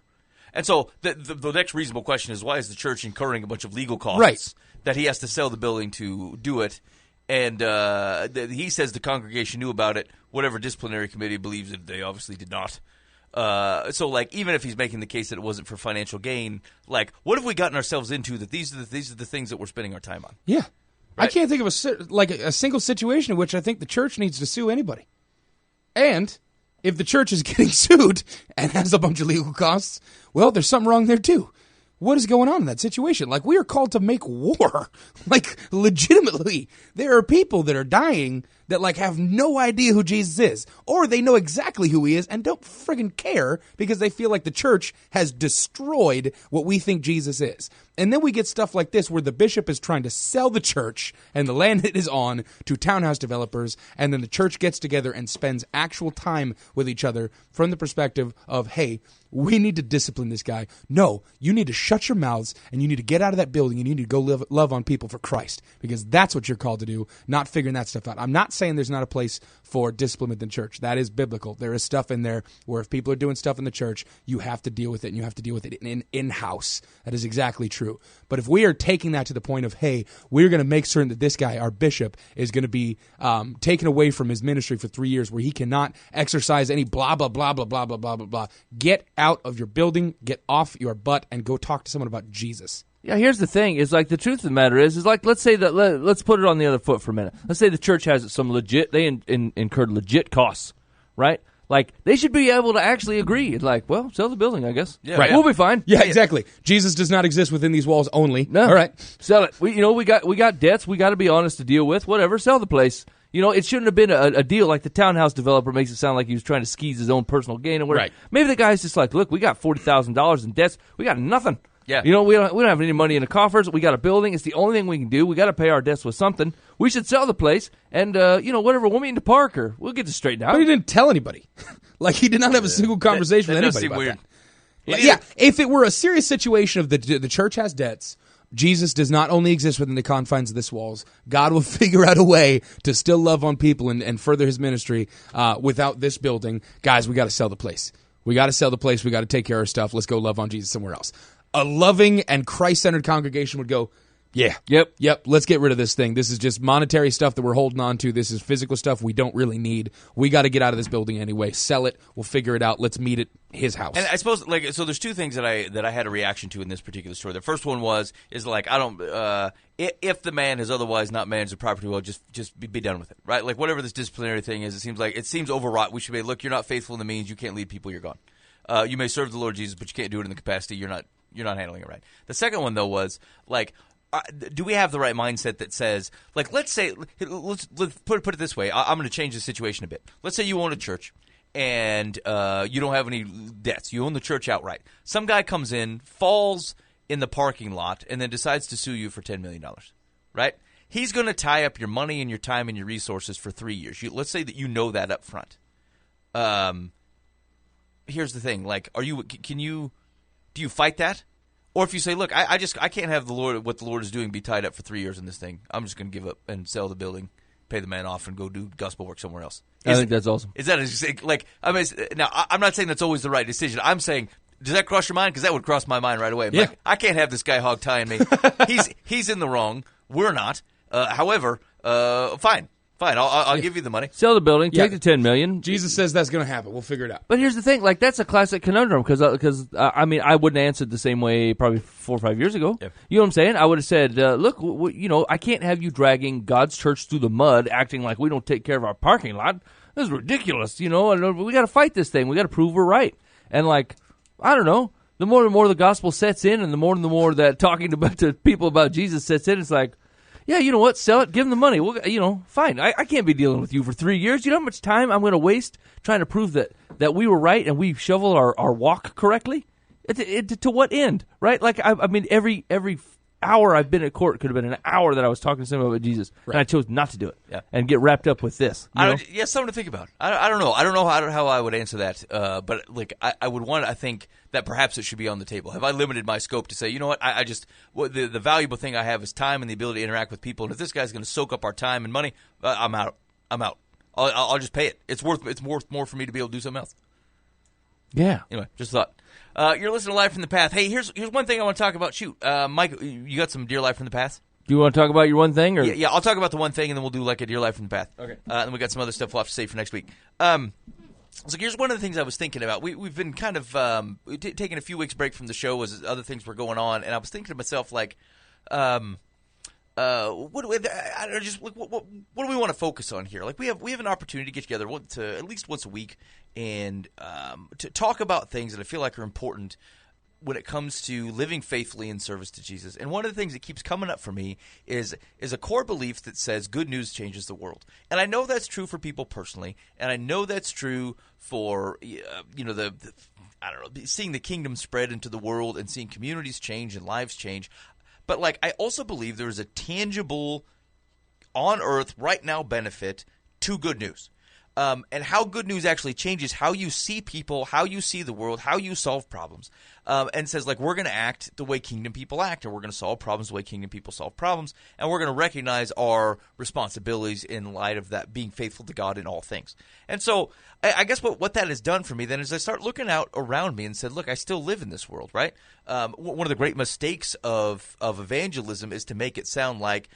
And so the next reasonable question is, why is the church incurring a bunch of legal costs that he has to sell the building to do it? And he says the congregation knew about it. Whatever disciplinary committee believes it, they obviously did not. So, like, even if he's making the case that it wasn't for financial gain, like, what have we gotten ourselves into that these are the things that we're spending our time on? Yeah. Right? I can't think of a single situation in which I think the church needs to sue anybody. And if the church is getting sued and has a bunch of legal costs, well, there's something wrong there too. What is going on in that situation? Like, we are called to make war. Like, legitimately, there are people that are dying that, like, have no idea who Jesus is. Or they know exactly who he is and don't friggin' care because they feel like the church has destroyed what we think Jesus is. And then we get stuff like this where the bishop is trying to sell the church and the land it is on to townhouse developers, and then the church gets together and spends actual time with each other from the perspective of, hey, we need to discipline this guy. No, you need to shut your mouths and you need to get out of that building and you need to go love on people for Christ, because that's what you're called to do, not figuring that stuff out. I'm not saying there's not a place for discipline within church. That is biblical. There is stuff in there where if people are doing stuff in the church, you have to deal with it, and you have to deal with it in-house. That is exactly true. But if we are taking that to the point of, hey, we're going to make certain that this guy, our bishop, is going to be taken away from his ministry for 3 years where he cannot exercise any blah, blah, blah, blah, blah, blah, blah, blah, blah. Get out of your building, get off your butt, and go talk to someone about Jesus. Yeah, here's the thing: is like the truth of the matter is like, let's say that let's put it on the other foot for a minute. Let's say the church has some legit, they incurred legit costs, right? Like, they should be able to actually agree. It's like, well, sell the building, I guess. Yeah, right. We'll be fine. Yeah, exactly. Jesus does not exist within these walls only. No. All right. Sell it. We got debts we got to be honest to deal with. Whatever, sell the place. You know, it shouldn't have been a deal like the townhouse developer makes it sound like he was trying to squeeze his own personal gain or whatever. Right. Maybe the guy's just like, look, we got $40,000 in debts. We got nothing. Yeah. You know, we don't have any money in the coffers. We got a building. It's the only thing we can do. We got to pay our debts with something. We should sell the place and, whatever, we'll meet in the park or we'll get this straightened out. But he didn't tell anybody. Like, he did not have a single conversation with does anybody seem about weird. that. Like, yeah, if it were a serious situation of the church has debts, Jesus does not only exist within the confines of this walls. God will figure out a way to still love on people and further his ministry without this building. Guys, we got to sell the place. We got to sell the place. We got to take care of our stuff. Let's go love on Jesus somewhere else. A loving and Christ-centered congregation would go, yeah, yep, let's get rid of this thing. This is just monetary stuff that we're holding on to. This is physical stuff we don't really need. We got to get out of this building anyway. Sell it. We'll figure it out. Let's meet at his house. And I suppose, so there's two things that I had a reaction to in this particular story. The first one is like, I don't, if the man has otherwise not managed the property well, just be done with it, right? Like, whatever this disciplinary thing is, it seems overwrought. We should be, look, you're not faithful in the means. You can't lead people. You're gone. You may serve the Lord Jesus, but you can't do it in the capacity. You're not handling it right. The second one, though, was like, do we have the right mindset that says, like, let's put it this way. I'm going to change the situation a bit. Let's say you own a church and you don't have any debts. You own the church outright. Some guy comes in, falls in the parking lot, and then decides to sue you for $10 million, right? He's going to tie up your money and your time and your resources for 3 years. Let's say that you know that up front. Here's the thing. Like, do you fight that? Or if you say, look, I can't have what the Lord is doing be tied up for 3 years in this thing. I'm just going to give up and sell the building, pay the man off, and go do gospel work somewhere else. I think that's awesome. Is that like? I mean, now I'm not saying that's always the right decision. I'm saying, does that cross your mind? Because that would cross my mind right away. Yeah. Like, I can't have this guy hog tying me. He's in the wrong. We're not. However, fine. I'll give you the money. Sell the building, take the $10 million. Jesus says that's going to happen. We'll figure it out. But here's the thing, like, that's a classic conundrum because I mean, I wouldn't have answered the same way probably 4 or 5 years ago. Yep. You know what I'm saying? I would have said, look, I can't have you dragging God's church through the mud, acting like we don't take care of our parking lot. This is ridiculous, and we got to fight this thing. We got to prove we're right. And like, I don't know, the more the gospel sets in, and the more that talking to people about Jesus sets in, it's like, yeah, you know what? Sell it. Give them the money. We'll, fine. I can't be dealing with you for 3 years. You know how much time I'm going to waste trying to prove that we were right and we shoveled our walk correctly? To what end, right? Like, I mean, every hour I've been at court could have been an hour that I was talking to somebody about Jesus, and I chose not to do it and get wrapped up with this. Yeah, something to think about. I don't know. I don't know how I would answer that, but like I would want. I think that perhaps it should be on the table. Have I limited my scope to say, you know what? I just the valuable thing I have is time and the ability to interact with people, and if this guy's going to soak up our time and money, I'm out. I'll just pay it. It's worth more for me to be able to do something else. Yeah. Anyway, just thought. You're listening to Live from the Path. Hey, here's one thing I want to talk about. Shoot, Mike, you got some Dear Live from the Path? Do you want to talk about your one thing? Or? Yeah, I'll talk about the one thing, and then we'll do like a Dear Live from the Path. Okay. And we got some other stuff we'll have to say for next week. So here's one of the things I was thinking about. We've been kind of taking a few weeks break from the show as other things were going on, and I was thinking to myself, like, what do we want to focus on here? Like we have an opportunity to get together at least once a week and to talk about things that I feel like are important when it comes to living faithfully in service to Jesus. And one of the things that keeps coming up for me is a core belief that says good news changes the world. And I know that's true for people personally, and I know that's true for seeing the kingdom spread into the world and seeing communities change and lives change. But like I also believe there is a tangible on earth right now benefit to good news. And how good news actually changes how you see people, how you see the world, how you solve problems. And says, like, we're going to act the way kingdom people act, and we're going to solve problems the way kingdom people solve problems, and we're going to recognize our responsibilities in light of that, being faithful to God in all things. And so I guess what that has done for me then is I start looking out around me and said, look, I still live in this world, right? One of the great mistakes of evangelism is to make it sound like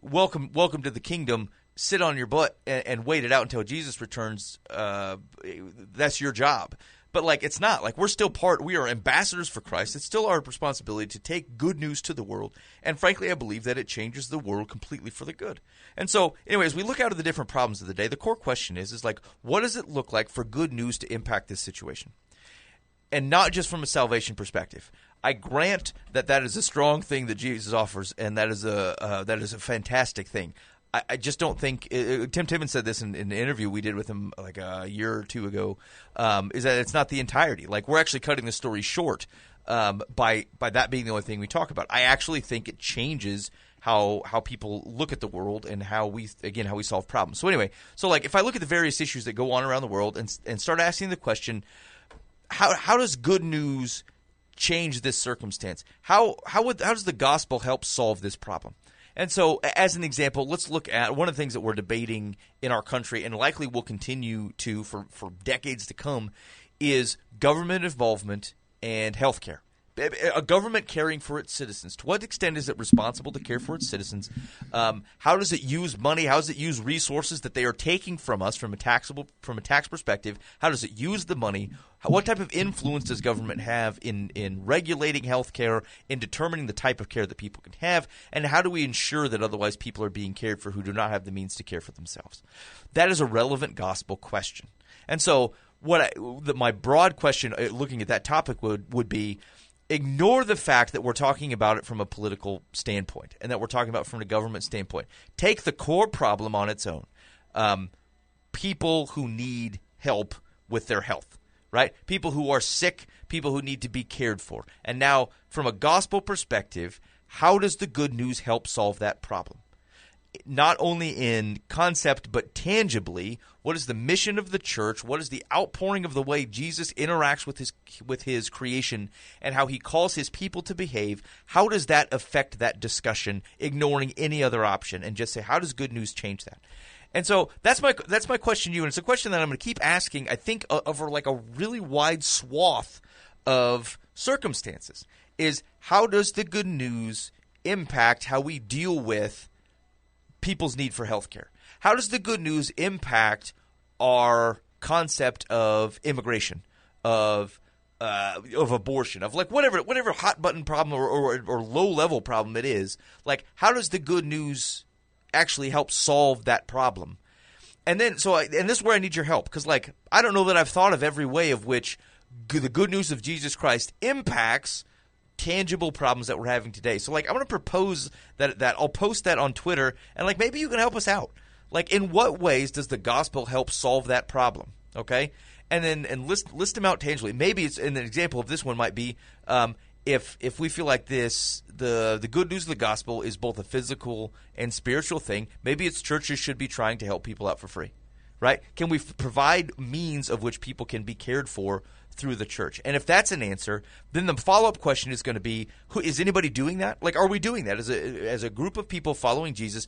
welcome to the kingdom. Sit on your butt and wait it out until Jesus returns. That's your job. But like it's not. Like we are ambassadors for Christ. It's still our responsibility to take good news to the world. And frankly, I believe that it changes the world completely for the good. And so, anyway, as we look out at the different problems of the day, the core question is like, what does it look like for good news to impact this situation? And not just from a salvation perspective. I grant that is a strong thing that Jesus offers, and that is a fantastic thing. I just don't think Tim Timmons said this in an interview we did with him like a year or two ago, is that it's not the entirety. Like we're actually cutting the story short by that being the only thing we talk about. I actually think it changes how people look at the world and how we solve problems. So anyway, like if I look at the various issues that go on around the world and start asking the question, how does good news change this circumstance? How does the gospel help solve this problem? And so, as an example, let's look at one of the things that we're debating in our country and likely will continue to for decades to come is government involvement and health care. A government caring for its citizens. To what extent is it responsible to care for its citizens? How does it use money? How does it use resources that they are taking from us from a tax perspective? How does it use the money? What type of influence does government have in regulating health care, in determining the type of care that people can have, and how do we ensure that otherwise people are being cared for who do not have the means to care for themselves? That is a relevant gospel question. And so my broad question looking at that topic would be, ignore the fact that we're talking about it from a political standpoint and that we're talking about it from a government standpoint. Take the core problem on its own. People who need help with their health, right? People who are sick, people who need to be cared for. And now, from a gospel perspective, how does the good news help solve that problem? Not only in concept, but tangibly, what is the mission of the church? What is the outpouring of the way Jesus interacts with his creation and how he calls his people to behave? How does that affect that discussion, ignoring any other option, and just say, how does good news change that? And so that's my question to you, and it's a question that I'm going to keep asking, I think, over like a really wide swath of circumstances, is how does the good news impact how we deal with people's need for health care? How does the good news impact our concept of immigration, of abortion, of like whatever hot button problem or low level problem it is? Like, how does the good news actually help solve that problem? And then, and this is where I need your help, because like I don't know that I've thought of every way of which the good news of Jesus Christ impacts tangible problems that we're having today. So like I'm going to propose that I'll post that on Twitter, and like maybe you can help us out. Like, in what ways does the gospel help solve that problem? Okay? And then list them out tangibly. Maybe it's an example of this one might be if we feel like this, the good news of the gospel is both a physical and spiritual thing, maybe it's churches should be trying to help people out for free, right? Can we provide means of which people can be cared for through the church? And if that's an answer, then the follow-up question is going to be, is anybody doing that? Like, are we doing that as a group of people following Jesus?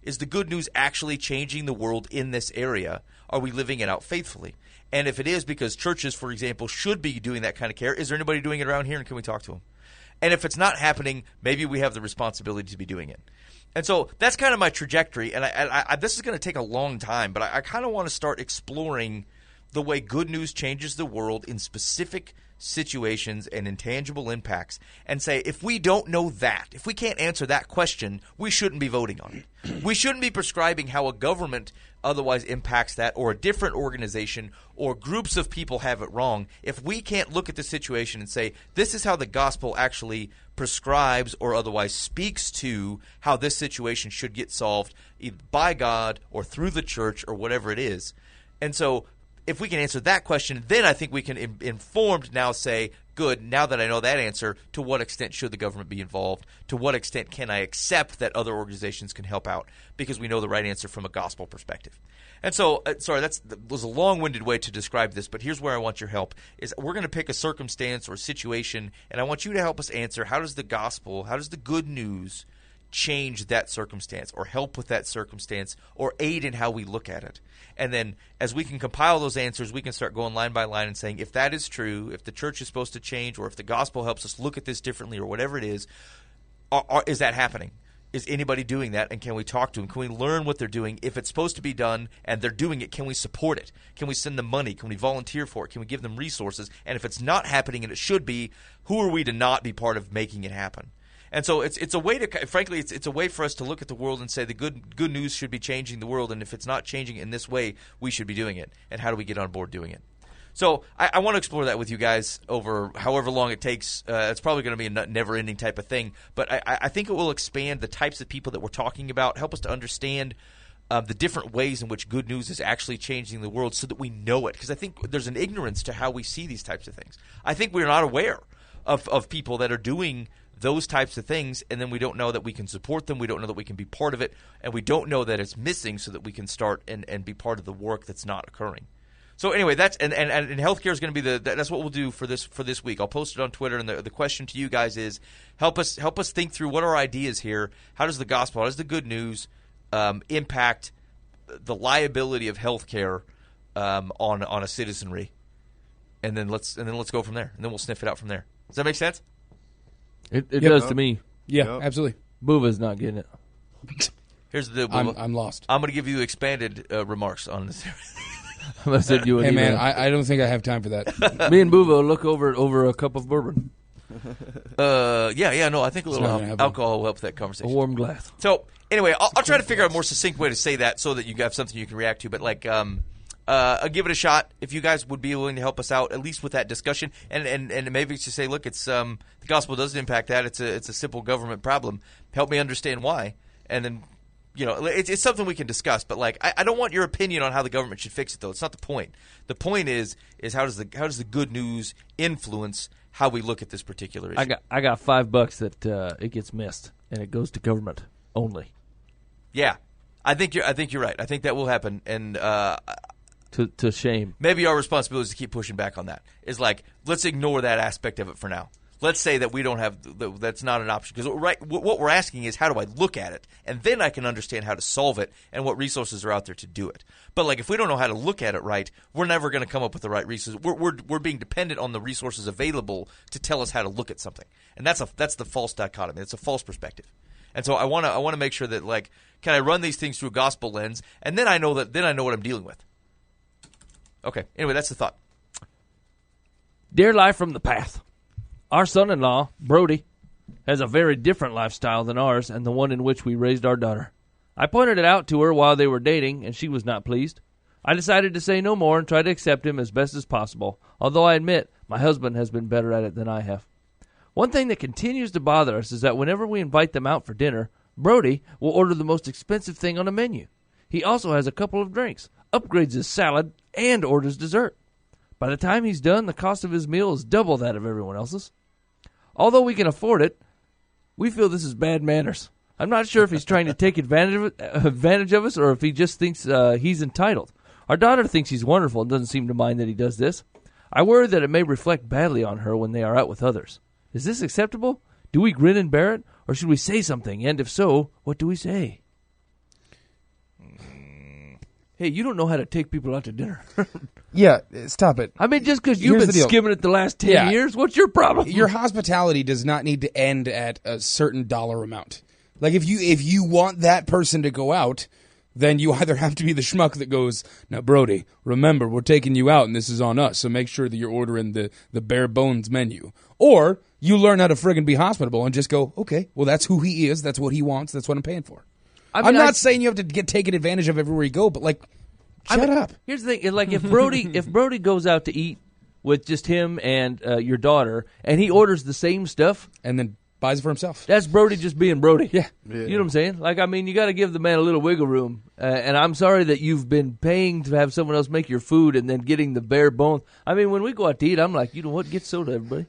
Is the good news actually changing the world in this area? Are we living it out faithfully? And if it is, because churches, for example, should be doing that kind of care, is there anybody doing it around here, and can we talk to them? And if it's not happening, maybe we have the responsibility to be doing it. And so that's kind of my trajectory, and I this is going to take a long time, but I kind of want to start exploring the way good news changes the world in specific situations and intangible impacts, and say, if we don't know that, if we can't answer that question, we shouldn't be voting on it. We shouldn't be prescribing how a government otherwise impacts that, or a different organization, or groups of people have it wrong. If we can't look at the situation and say, this is how the gospel actually prescribes or otherwise speaks to how this situation should get solved, either by God or through the church or whatever it is. And so if we can answer that question, then I think we can informed now say, good, now that I know that answer, to what extent should the government be involved? To what extent can I accept that other organizations can help out? Because we know the right answer from a gospel perspective. And so, that was a long-winded way to describe this, but here's where I want your help. Is we're going to pick a circumstance or a situation, and I want you to help us answer, how does the gospel, how does the good news change that circumstance, or help with that circumstance, or aid in how we look at it? And then as we can compile those answers, we can start going line by line and saying, if that is true, if the church is supposed to change, or if the gospel helps us look at this differently, or whatever it is that happening? Is anybody doing that, and can we talk to them? Can we learn what they're doing? If it's supposed to be done and they're doing it, can we support it? Can we send them money? Can we volunteer for it? Can we give them resources? And if it's not happening and it should be, who are we to not be part of making it happen? And so it's a way to, frankly, it's a way for us to look at the world and say the good news should be changing the world, and if it's not changing in this way, we should be doing it. And how do we get on board doing it? So I want to explore that with you guys over however long it takes. It's probably going to be a never-ending type of thing, but I think it will expand the types of people that we're talking about, help us to understand the different ways in which good news is actually changing the world so that we know it. Because I think there's an ignorance to how we see these types of things. I think we're not aware of people that are doing those types of things, and then we don't know that we can support them, we don't know that we can be part of it, and we don't know that it's missing so that we can start and be part of the work that's not occurring. So anyway, that's and healthcare is going to be that's what we'll do for this week. I'll post it on Twitter, and the question to you guys is, help us think through what are our ideas here. How does the gospel, how does the good news impact the liability of healthcare on a citizenry, and then let's go from there, and then we'll sniff it out from there. Does that make sense? It does to me. Yeah, absolutely. Boova's not getting it. Here's the I'm lost. I'm going to give you expanded remarks on this. I said you would. Hey man, I don't think I have time for that. Me and Boova will look over a cup of bourbon. No, I think a little alcohol will help that A conversation. warm glass. So anyway, I'll try to figure out a more succinct way to say that so that you have something you can react to. But I'll give it a shot if you guys would be willing to help us out at least with that discussion, and maybe to say, look, it's the gospel doesn't impact that. It's a simple government problem. Help me understand why, and then it's something we can discuss. But I don't want your opinion on how the government should fix it, though. It's not the point. The point is how does the good news influence how we look at this particular issue? I got $5 that it gets missed and it goes to government only. Yeah, I think you're right. I think that will happen, and. To shame. Maybe our responsibility is to keep pushing back on that. Is let's ignore that aspect of it for now. Let's say that we don't have that's not an option, because what we're asking is, how do I look at it, and then I can understand how to solve it and what resources are out there to do it. But if we don't know how to look at it right, we're never going to come up with the right resources. We're being dependent on the resources available to tell us how to look at something, and that's the false dichotomy. It's a false perspective. And so I want to make sure that can I run these things through a gospel lens, and then I know what I'm dealing with. Okay. Anyway, that's the thought. Dear Life from the Path, our son-in-law, Brody, has a very different lifestyle than ours and the one in which we raised our daughter. I pointed it out to her while they were dating, and she was not pleased. I decided to say no more and try to accept him as best as possible, although I admit my husband has been better at it than I have. One thing that continues to bother us is that whenever we invite them out for dinner, Brody will order the most expensive thing on the menu. He also has a couple of drinks, upgrades his salad, and orders dessert. By the time he's done, the cost of his meal is double that of everyone else's. Although we can afford it, we feel this is bad manners. I'm not sure if he's trying to take advantage of us or if he just thinks he's entitled. Our daughter thinks he's wonderful and doesn't seem to mind that he does this. I worry that it may reflect badly on her when they are out with others. Is this acceptable? Do we grin and bear it? Or should we say something? And if so, what do we say? Hey, you don't know how to take people out to dinner. Yeah, stop it. I mean, just because you've Here's been the deal. skimming it the last 10 years, what's your problem? Your hospitality does not need to end at a certain dollar amount. Like, if you want that person to go out, then you either have to be the schmuck that goes, now, Brody, remember, we're taking you out, and this is on us, so make sure that you're ordering the bare bones menu. Or you learn how to friggin' be hospitable and just go, okay, well, that's who he is, that's what he wants, that's what I'm paying for. I'm not saying you have to get taken advantage of everywhere you go, but, like, shut up. Here's the thing. Like, if Brody goes out to eat with just him and your daughter, and he orders the same stuff, And then buys it for himself. that's Brody just being Brody. Yeah. You know what I'm saying? Like, I mean, you got to give the man a little wiggle room. And I'm sorry that you've been paying to have someone else make your food and then getting the bare bones. I mean, when we go out to eat, I'm like, you know what? Get soda, everybody.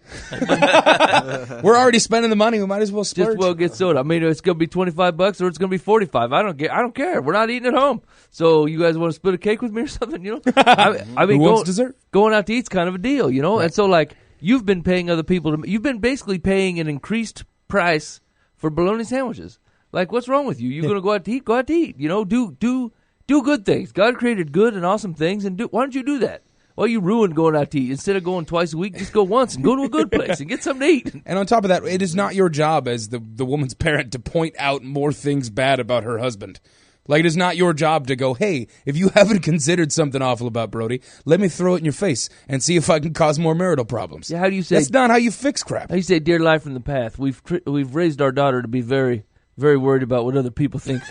We're already spending the money. We might as well splurge. Just well get soda. I mean, it's going to be $25 or it's going to be $45. I don't care. We're not eating at home. So you guys want to split a cake with me or something? You know? I mean, Who wants dessert? Going out to eat's kind of a deal, you know. Right. And so, like, you've been paying other people. You've been basically paying an increased price for bologna sandwiches. Like, what's wrong with you? You're going to go out to eat? Go out to eat. You know, do good things. God created good and awesome things, and why don't you do that? Well, you ruined going out to eat. Instead of going twice a week, just go once and go to a good place and get something to eat. And on top of that, it is not your job as the woman's parent to point out more things bad about her husband. Like, it is not your job to go, hey, if you haven't considered something awful about Brody, let me throw it in your face and see if I can cause more marital problems. Yeah, how do you say? That's not how you fix crap. How do you say, dear life from the path? We've raised our daughter to be very, very worried about what other people think,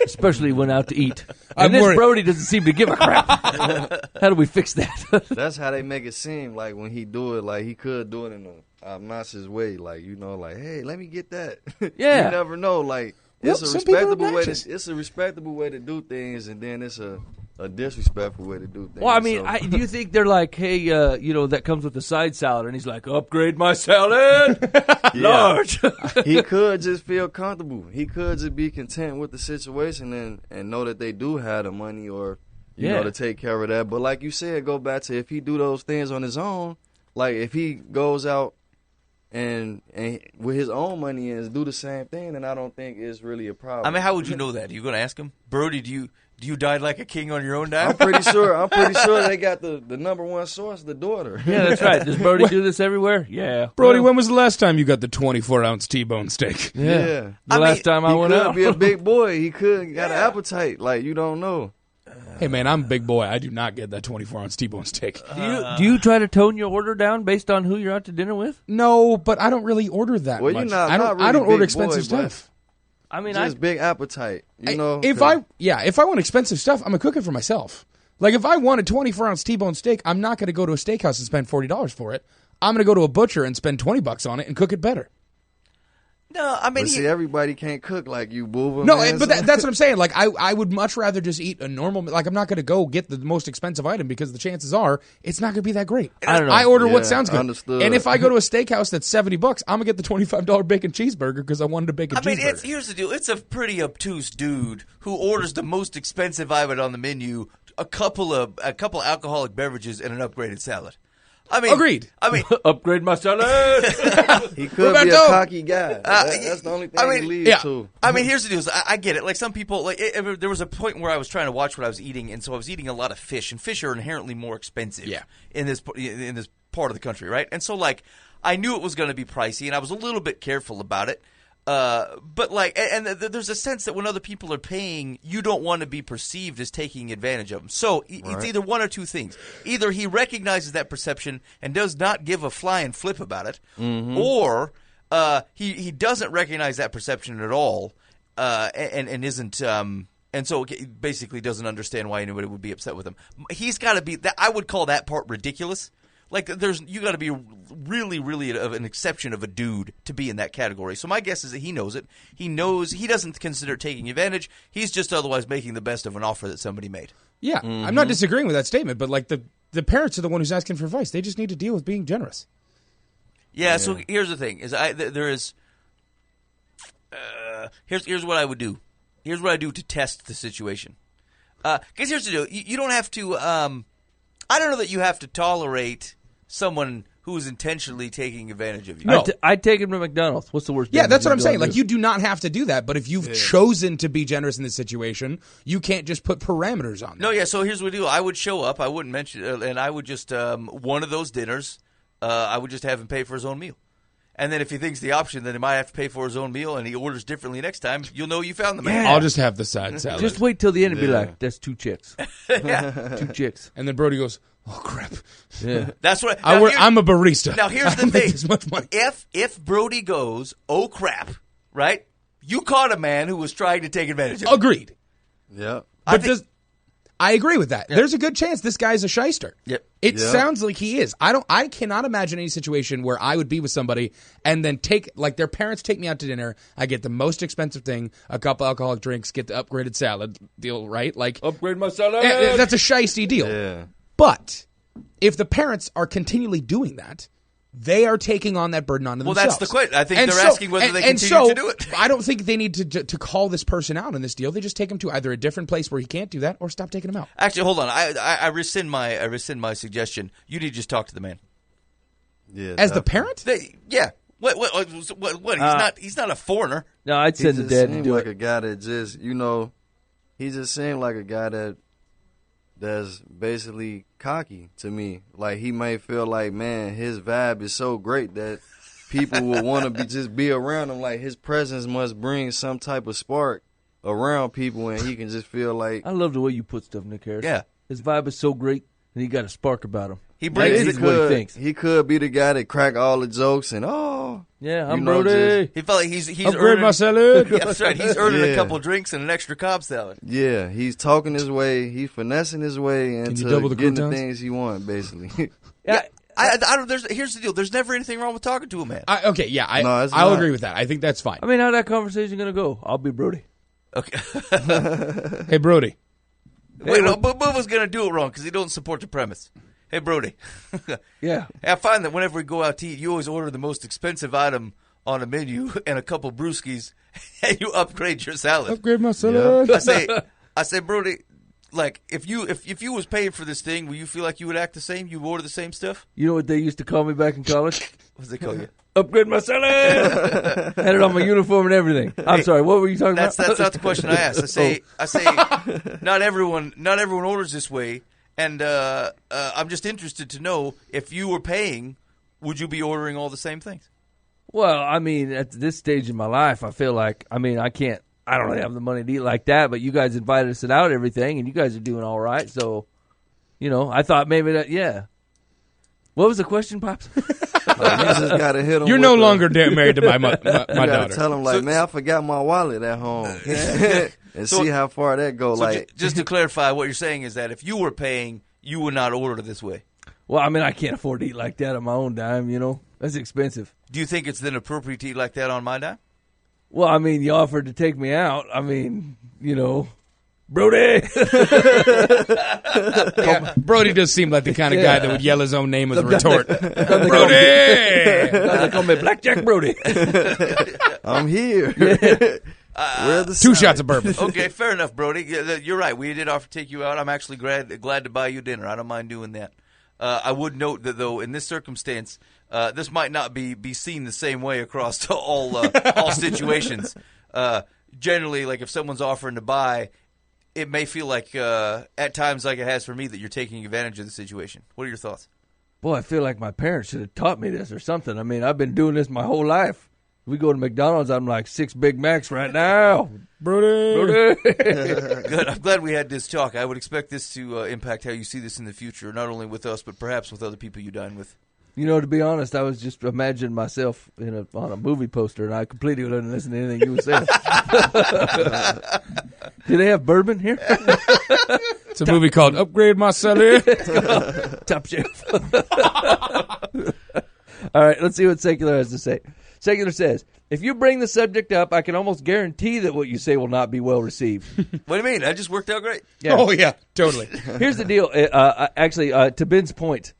especially when out to eat. And this Brody doesn't seem to give a crap. How do we fix that? That's how they make it seem like when he do it, like he could do it in a obnoxious way, like, you know, like, hey, let me get that. Yeah. You never know, like. It's a respectable way to do things, and then it's a disrespectful way to do things. Well, I mean, do you think they're like, hey, you know, that comes with the side salad, and he's like, upgrade my salad, large. He could just feel comfortable. He could just be content with the situation and know that they do have the money or you know to take care of that. But like you said, go back to if he do those things on his own, like if he goes out. And with his own money and do the same thing, then I don't think it's really a problem. I mean, how would you know that? Are you going to ask him, Brody? Do you die like a king on your own dime? I'm pretty sure they got the number one source, the daughter. Yeah, that's right. Does Brody do this everywhere? Yeah. Brody, when was the last time you got the 24-ounce T-bone steak? Yeah. The last time I went out. He could be a big boy. He could got an appetite. Like, you don't know. Hey, man, I'm a big boy. I do not get that 24-ounce T-bone steak. Do you try to tone your order down based on who you're out to dinner with? No, but I don't really order that much. I don't order expensive stuff. I mean, just big appetite. You know, if I want expensive stuff, I'm gonna cook it for myself. Like if I want a 24-ounce T-bone steak, I'm not gonna go to a steakhouse and spend $40 for it. I'm gonna go to a butcher and spend $20 on it and cook it better. No, I mean, but see, everybody can't cook like you, boo. No, but that's what I'm saying. Like, I would much rather just eat a normal. Like, I'm not going to go get the most expensive item because the chances are it's not going to be that great. I don't know. I order what sounds good. Understood. And if I go to a steakhouse that's $70, I'm gonna get the $25 bacon cheeseburger because I wanted a bacon cheeseburger. I mean, here's the deal. It's a pretty obtuse dude who orders the most expensive item on the menu, a couple alcoholic beverages, and an upgraded salad. I mean, agreed. I mean, upgrade my salad. He could be a cocky guy. That's the only thing he leads to. I mean, here's the deal. I get it. Like some people, there was a point where I was trying to watch what I was eating, and so I was eating a lot of fish, and fish are inherently more expensive. In this part of the country, right? And so, like, I knew it was going to be pricey, and I was a little bit careful about it. But like, and there's a sense that when other people are paying, you don't want to be perceived as taking advantage of them. So it's either one or two things: either he recognizes that perception and does not give a flying flip about it, or he doesn't recognize that perception at all, and isn't. And so basically doesn't understand why anybody would be upset with him. He's got to be. I would call that part ridiculous. Like, you got to be really, really an exception of a dude to be in that category. So my guess is that he knows it. He knows he doesn't consider taking advantage. He's just otherwise making the best of an offer that somebody made. Yeah, I'm not disagreeing with that statement, but like the parents are the one who's asking for advice. They just need to deal with being generous. Yeah. So here's the thing: here's what I would do. Here's what I do to test the situation. Because here's the deal: you don't have to. I don't know that you have to tolerate someone who is intentionally taking advantage of you. No. I'd take him to McDonald's. What's the worst? Yeah, that's what I'm damage saying. you Like, do? you do not have to do that, but if you've chosen to be generous in this situation, you can't just put parameters on that. No, yeah. So here's what we do: I would show up. I wouldn't mention, and I would just one of those dinners. I would just have him pay for his own meal. And then if he thinks the option that he might have to pay for his own meal and he orders differently next time, you'll know you found the man. I'll just have the side salad. Just wait till the end and be like, "That's 2 chicks." 2 chicks. And then Brody goes, "Oh crap! Yeah. That's what I'm a barista. Now here's I the make thing: this much money." if Brody goes, "Oh crap!" Right? You caught a man who was trying to take advantage of you. Agreed. Yep. I agree with that. There's a good chance this guy's a shyster. Yep. It sounds like he is. I cannot imagine any situation where I would be with somebody and then their parents take me out to dinner. I get the most expensive thing, a couple alcoholic drinks, get the upgraded salad deal, right? Like, Upgrade my salad. that's a shysty deal. Yeah. But if the parents are continually doing that, they are taking on that burden onto Well, themselves. that's the question. I think they're asking whether they continue to do it. I don't think they need to call this person out in this deal. They just take him to either a different place where he can't do that, or stop taking him out. Actually, hold on. I rescind my suggestion. You need to just talk to the man. Yeah. As the parent? Yeah. What? He's not a foreigner. No, I'd He send the just dad to seemed do like it. a guy that just, he just seemed like a guy that's basically cocky to me. Like, he may feel like, man, his vibe is so great that people will want to just be around him. Like, his presence must bring some type of spark around people, and he can just feel like. I love the way you put stuff, Nick Harris. Yeah. His vibe is so great, and he got a spark about him. He brings. That's what he thinks. He could be the guy that crack all the jokes and Yeah, I'm you know, Brody. He felt like he's Upgrade earning. my salad. Yeah, that's right. He's earning a Yeah. couple drinks and an extra Cobb salad. Yeah, he's talking his way, he's finessing his way you into double the getting the croutons? things he wants, basically. Yeah, I don't. Here's the deal. There's never anything wrong with talking to a man. No, it's I'll not. agree with that. I think that's fine. I mean, how's that conversation going to go? I'll be Brody. Okay. Hey, Brody. Wait, no, Bubba's gonna do it wrong because he don't support the premise. Hey, Brody. Yeah. I find that whenever we go out to eat, you always order the most expensive item on a menu and a couple brewskis, and you upgrade your salad. Upgrade my salad. I say, Brody, like if you was paying for this thing, will you feel like you would act the same? You order the same stuff? You know what they used to call me back in college? What do they call you? Upgrade my salad. Had it on my uniform and everything. I'm sorry. What were you talking about? That's not the question I asked. I say, not everyone orders this way, and I'm just interested to know if you were paying, would you be ordering all the same things? Well, I mean, at this stage in my life, I feel like, I don't really have the money to eat like that, but you guys invited us out and everything, and you guys are doing all right. So, I thought maybe that, yeah. What was the question, Pops? You just gotta hit him. You're no longer married to my You gotta daughter. tell him like, man, I forgot my wallet at home, and see how far that goes. So Like, just to clarify, what you're saying is that if you were paying, you would not order this way. Well, I mean, I can't afford to eat like that on my own dime, That's expensive. Do you think it's then appropriate to eat like that on my dime? Well, I mean, you offered to take me out. I mean, Brody. Yeah, Brody does seem like the kind of guy that would yell his own name as a retort. Brody. Brody! They call me Blackjack Brody. I'm here. Where the 2 shots of bourbon. Okay, fair enough, Brody. You're right. We did offer to take you out. I'm actually glad to buy you dinner. I don't mind doing that. I would note that, though, in this circumstance, this might not be seen the same way across all situations. Generally, like if someone's offering to buy, it may feel like at times, like it has for me, that you're taking advantage of the situation. What are your thoughts? Boy, I feel like my parents should have taught me this or something. I mean, I've been doing this my whole life. We go to McDonald's, I'm like 6 Big Macs right now. Brody! Good. I'm glad we had this talk. I would expect this to impact how you see this in the future, not only with us, but perhaps with other people you dine with. To be honest, I was just imagining myself on a movie poster, and I completely didn't listen to anything you were saying. Do they have bourbon here? It's a movie called Upgrade My Salad. Top Shelf. All right, let's see what Secular has to say. Secular says, if you bring the subject up, I can almost guarantee that what you say will not be well received. What do you mean? That just worked out great. Yeah. Oh, yeah, totally. Here's the deal. Actually, to Ben's point,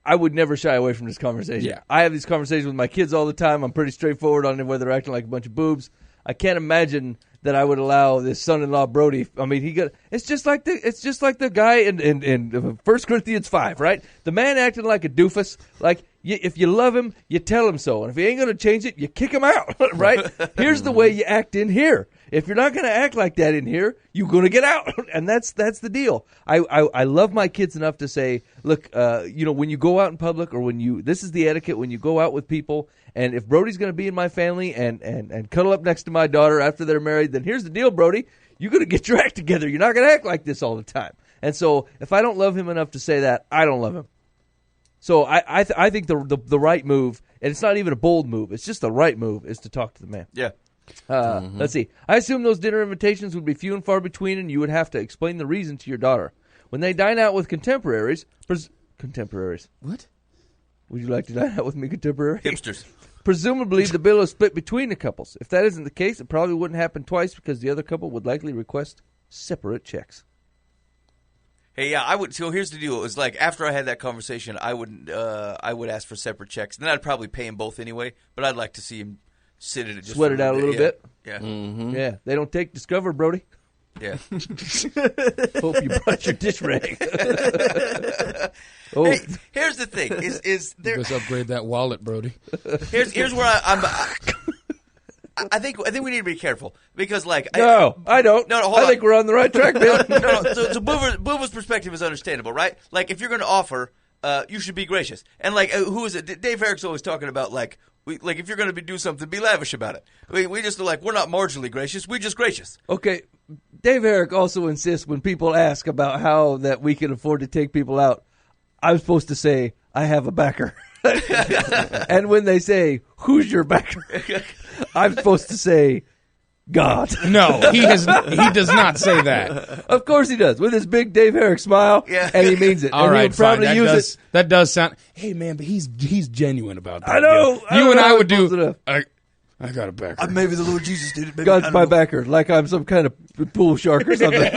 I would never shy away from this conversation. Yeah. I have these conversations with my kids all the time. I'm pretty straightforward on whether they're acting like a bunch of boobs. I can't imagine that I would allow this son-in-law Brody. I mean, it's just like the guy in 1 Corinthians 5, right? The man acting like a doofus. Like, if you love him, you tell him so, and if he ain't going to change it, you kick him out, right? Here's the way you act in here. If you're not going to act like that in here, you're going to get out, and that's the deal. I love my kids enough to say, look, when you go out in public, or this is the etiquette when you go out with people. And if Brody's going to be in my family and cuddle up next to my daughter after they're married, then here's the deal, Brody. You're going to get your act together. You're not going to act like this all the time. And so if I don't love him enough to say that, I don't love him. So I think the right move, and it's not even a bold move, it's just the right move, is to talk to the man. Yeah. Let's see. I assume those dinner invitations would be few and far between, and you would have to explain the reason to your daughter. When they dine out with contemporaries. What? Would you like to dine out with me, contemporary? Hipsters. Presumably, the bill is split between the couples. If that isn't the case, it probably wouldn't happen twice because the other couple would likely request separate checks. Hey, yeah, I would. So here's the deal: it was like after I had that conversation, I would ask for separate checks. Then I'd probably pay them both anyway. But I'd like to see him sit in it, just sweat it out a little bit. Yeah, Yeah. They don't take Discover, Brody. yeah. Hope you brought your dish rag. Oh, Hey, here's the thing: is there? Let's upgrade that wallet, Brody. Here's where I think we need to be careful because, like, no, I don't. No, hold I on. think we're on the right track, man. No. So Boover's perspective is understandable, right? Like, if you're going to offer, you should be gracious. And like, who is it? Dave Herrick's always talking about like if you're going to do something, be lavish about it. We just like we're not marginally gracious, we just gracious. Okay, Dave Herrick also insists when people ask about how that we can afford to take people out, I'm supposed to say I have a backer. And when they say, who's your backer? I'm supposed to say, God. No, he does not say that. Of course he does, with his big Dave Herrick smile, Yeah. and he means it. All and right, he would probably fine. use it. That does sound. Hey, man, but he's genuine about that. I know. Yeah. You and I would close do. enough. I got a backer. Maybe the Lord Jesus did it. Maybe, God's my backer, like I'm some kind of pool shark or something.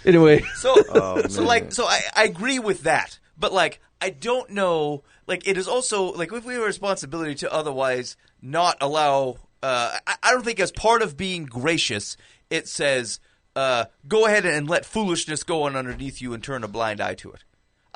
Anyway. So I agree with that, but like I don't know. Like it is also like if we have a responsibility to otherwise not allow. I don't think as part of being gracious, it says go ahead and let foolishness go on underneath you and turn a blind eye to it.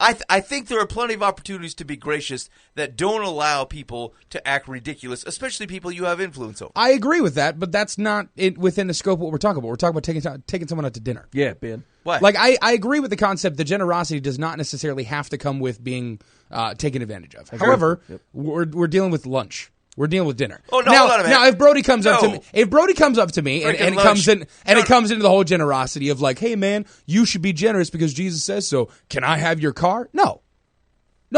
I think there are plenty of opportunities to be gracious that don't allow people to act ridiculous, especially people you have influence over. I agree with that, but that's not within the scope of what we're talking about. We're talking about taking someone out to dinner. Yeah, Ben. What? Like, I agree with the concept that generosity does not necessarily have to come with being taken advantage of. However, we're dealing with lunch. We're dealing with dinner. Oh no! Now, hold on a minute. now if Brody comes up to No. me, and Freaking it comes lunch. in and it comes into the whole generosity of like, hey man, you should be generous because Jesus says so. Can I have your car? No,